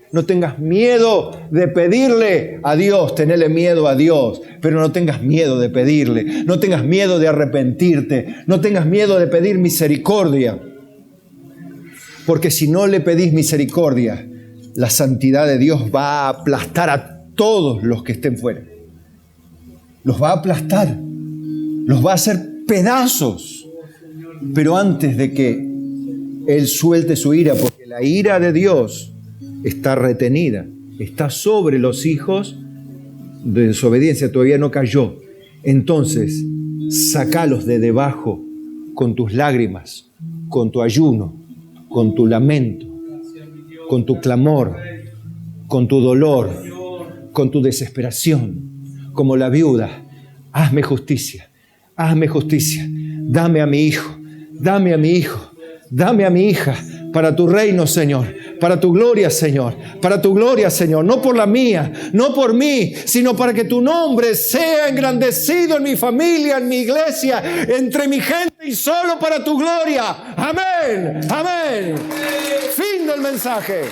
No tengas miedo de pedirle a Dios, tenerle miedo a Dios, pero no tengas miedo de pedirle, no tengas miedo de arrepentirte, no tengas miedo de pedir misericordia. Porque si no le pedís misericordia, la santidad de Dios va a aplastar a todos los que estén fuera. Los va a aplastar, los va a hacer pedazos. Pero antes de que Él suelte su ira, porque la ira de Dios está retenida, está sobre los hijos de desobediencia, todavía no cayó. Entonces, sacalos de debajo con tus lágrimas, con tu ayuno, con tu lamento, con tu clamor, con tu dolor, con tu desesperación, como la viuda. Hazme justicia, dame a mi hijo, dame a mi hijo, dame a mi hija, para tu reino, Señor, para tu gloria, Señor, para tu gloria, Señor, no por la mía, no por mí, sino para que tu nombre sea engrandecido en mi familia, en mi iglesia, entre mi gente y solo para tu gloria. Amén, amén. Fin del mensaje.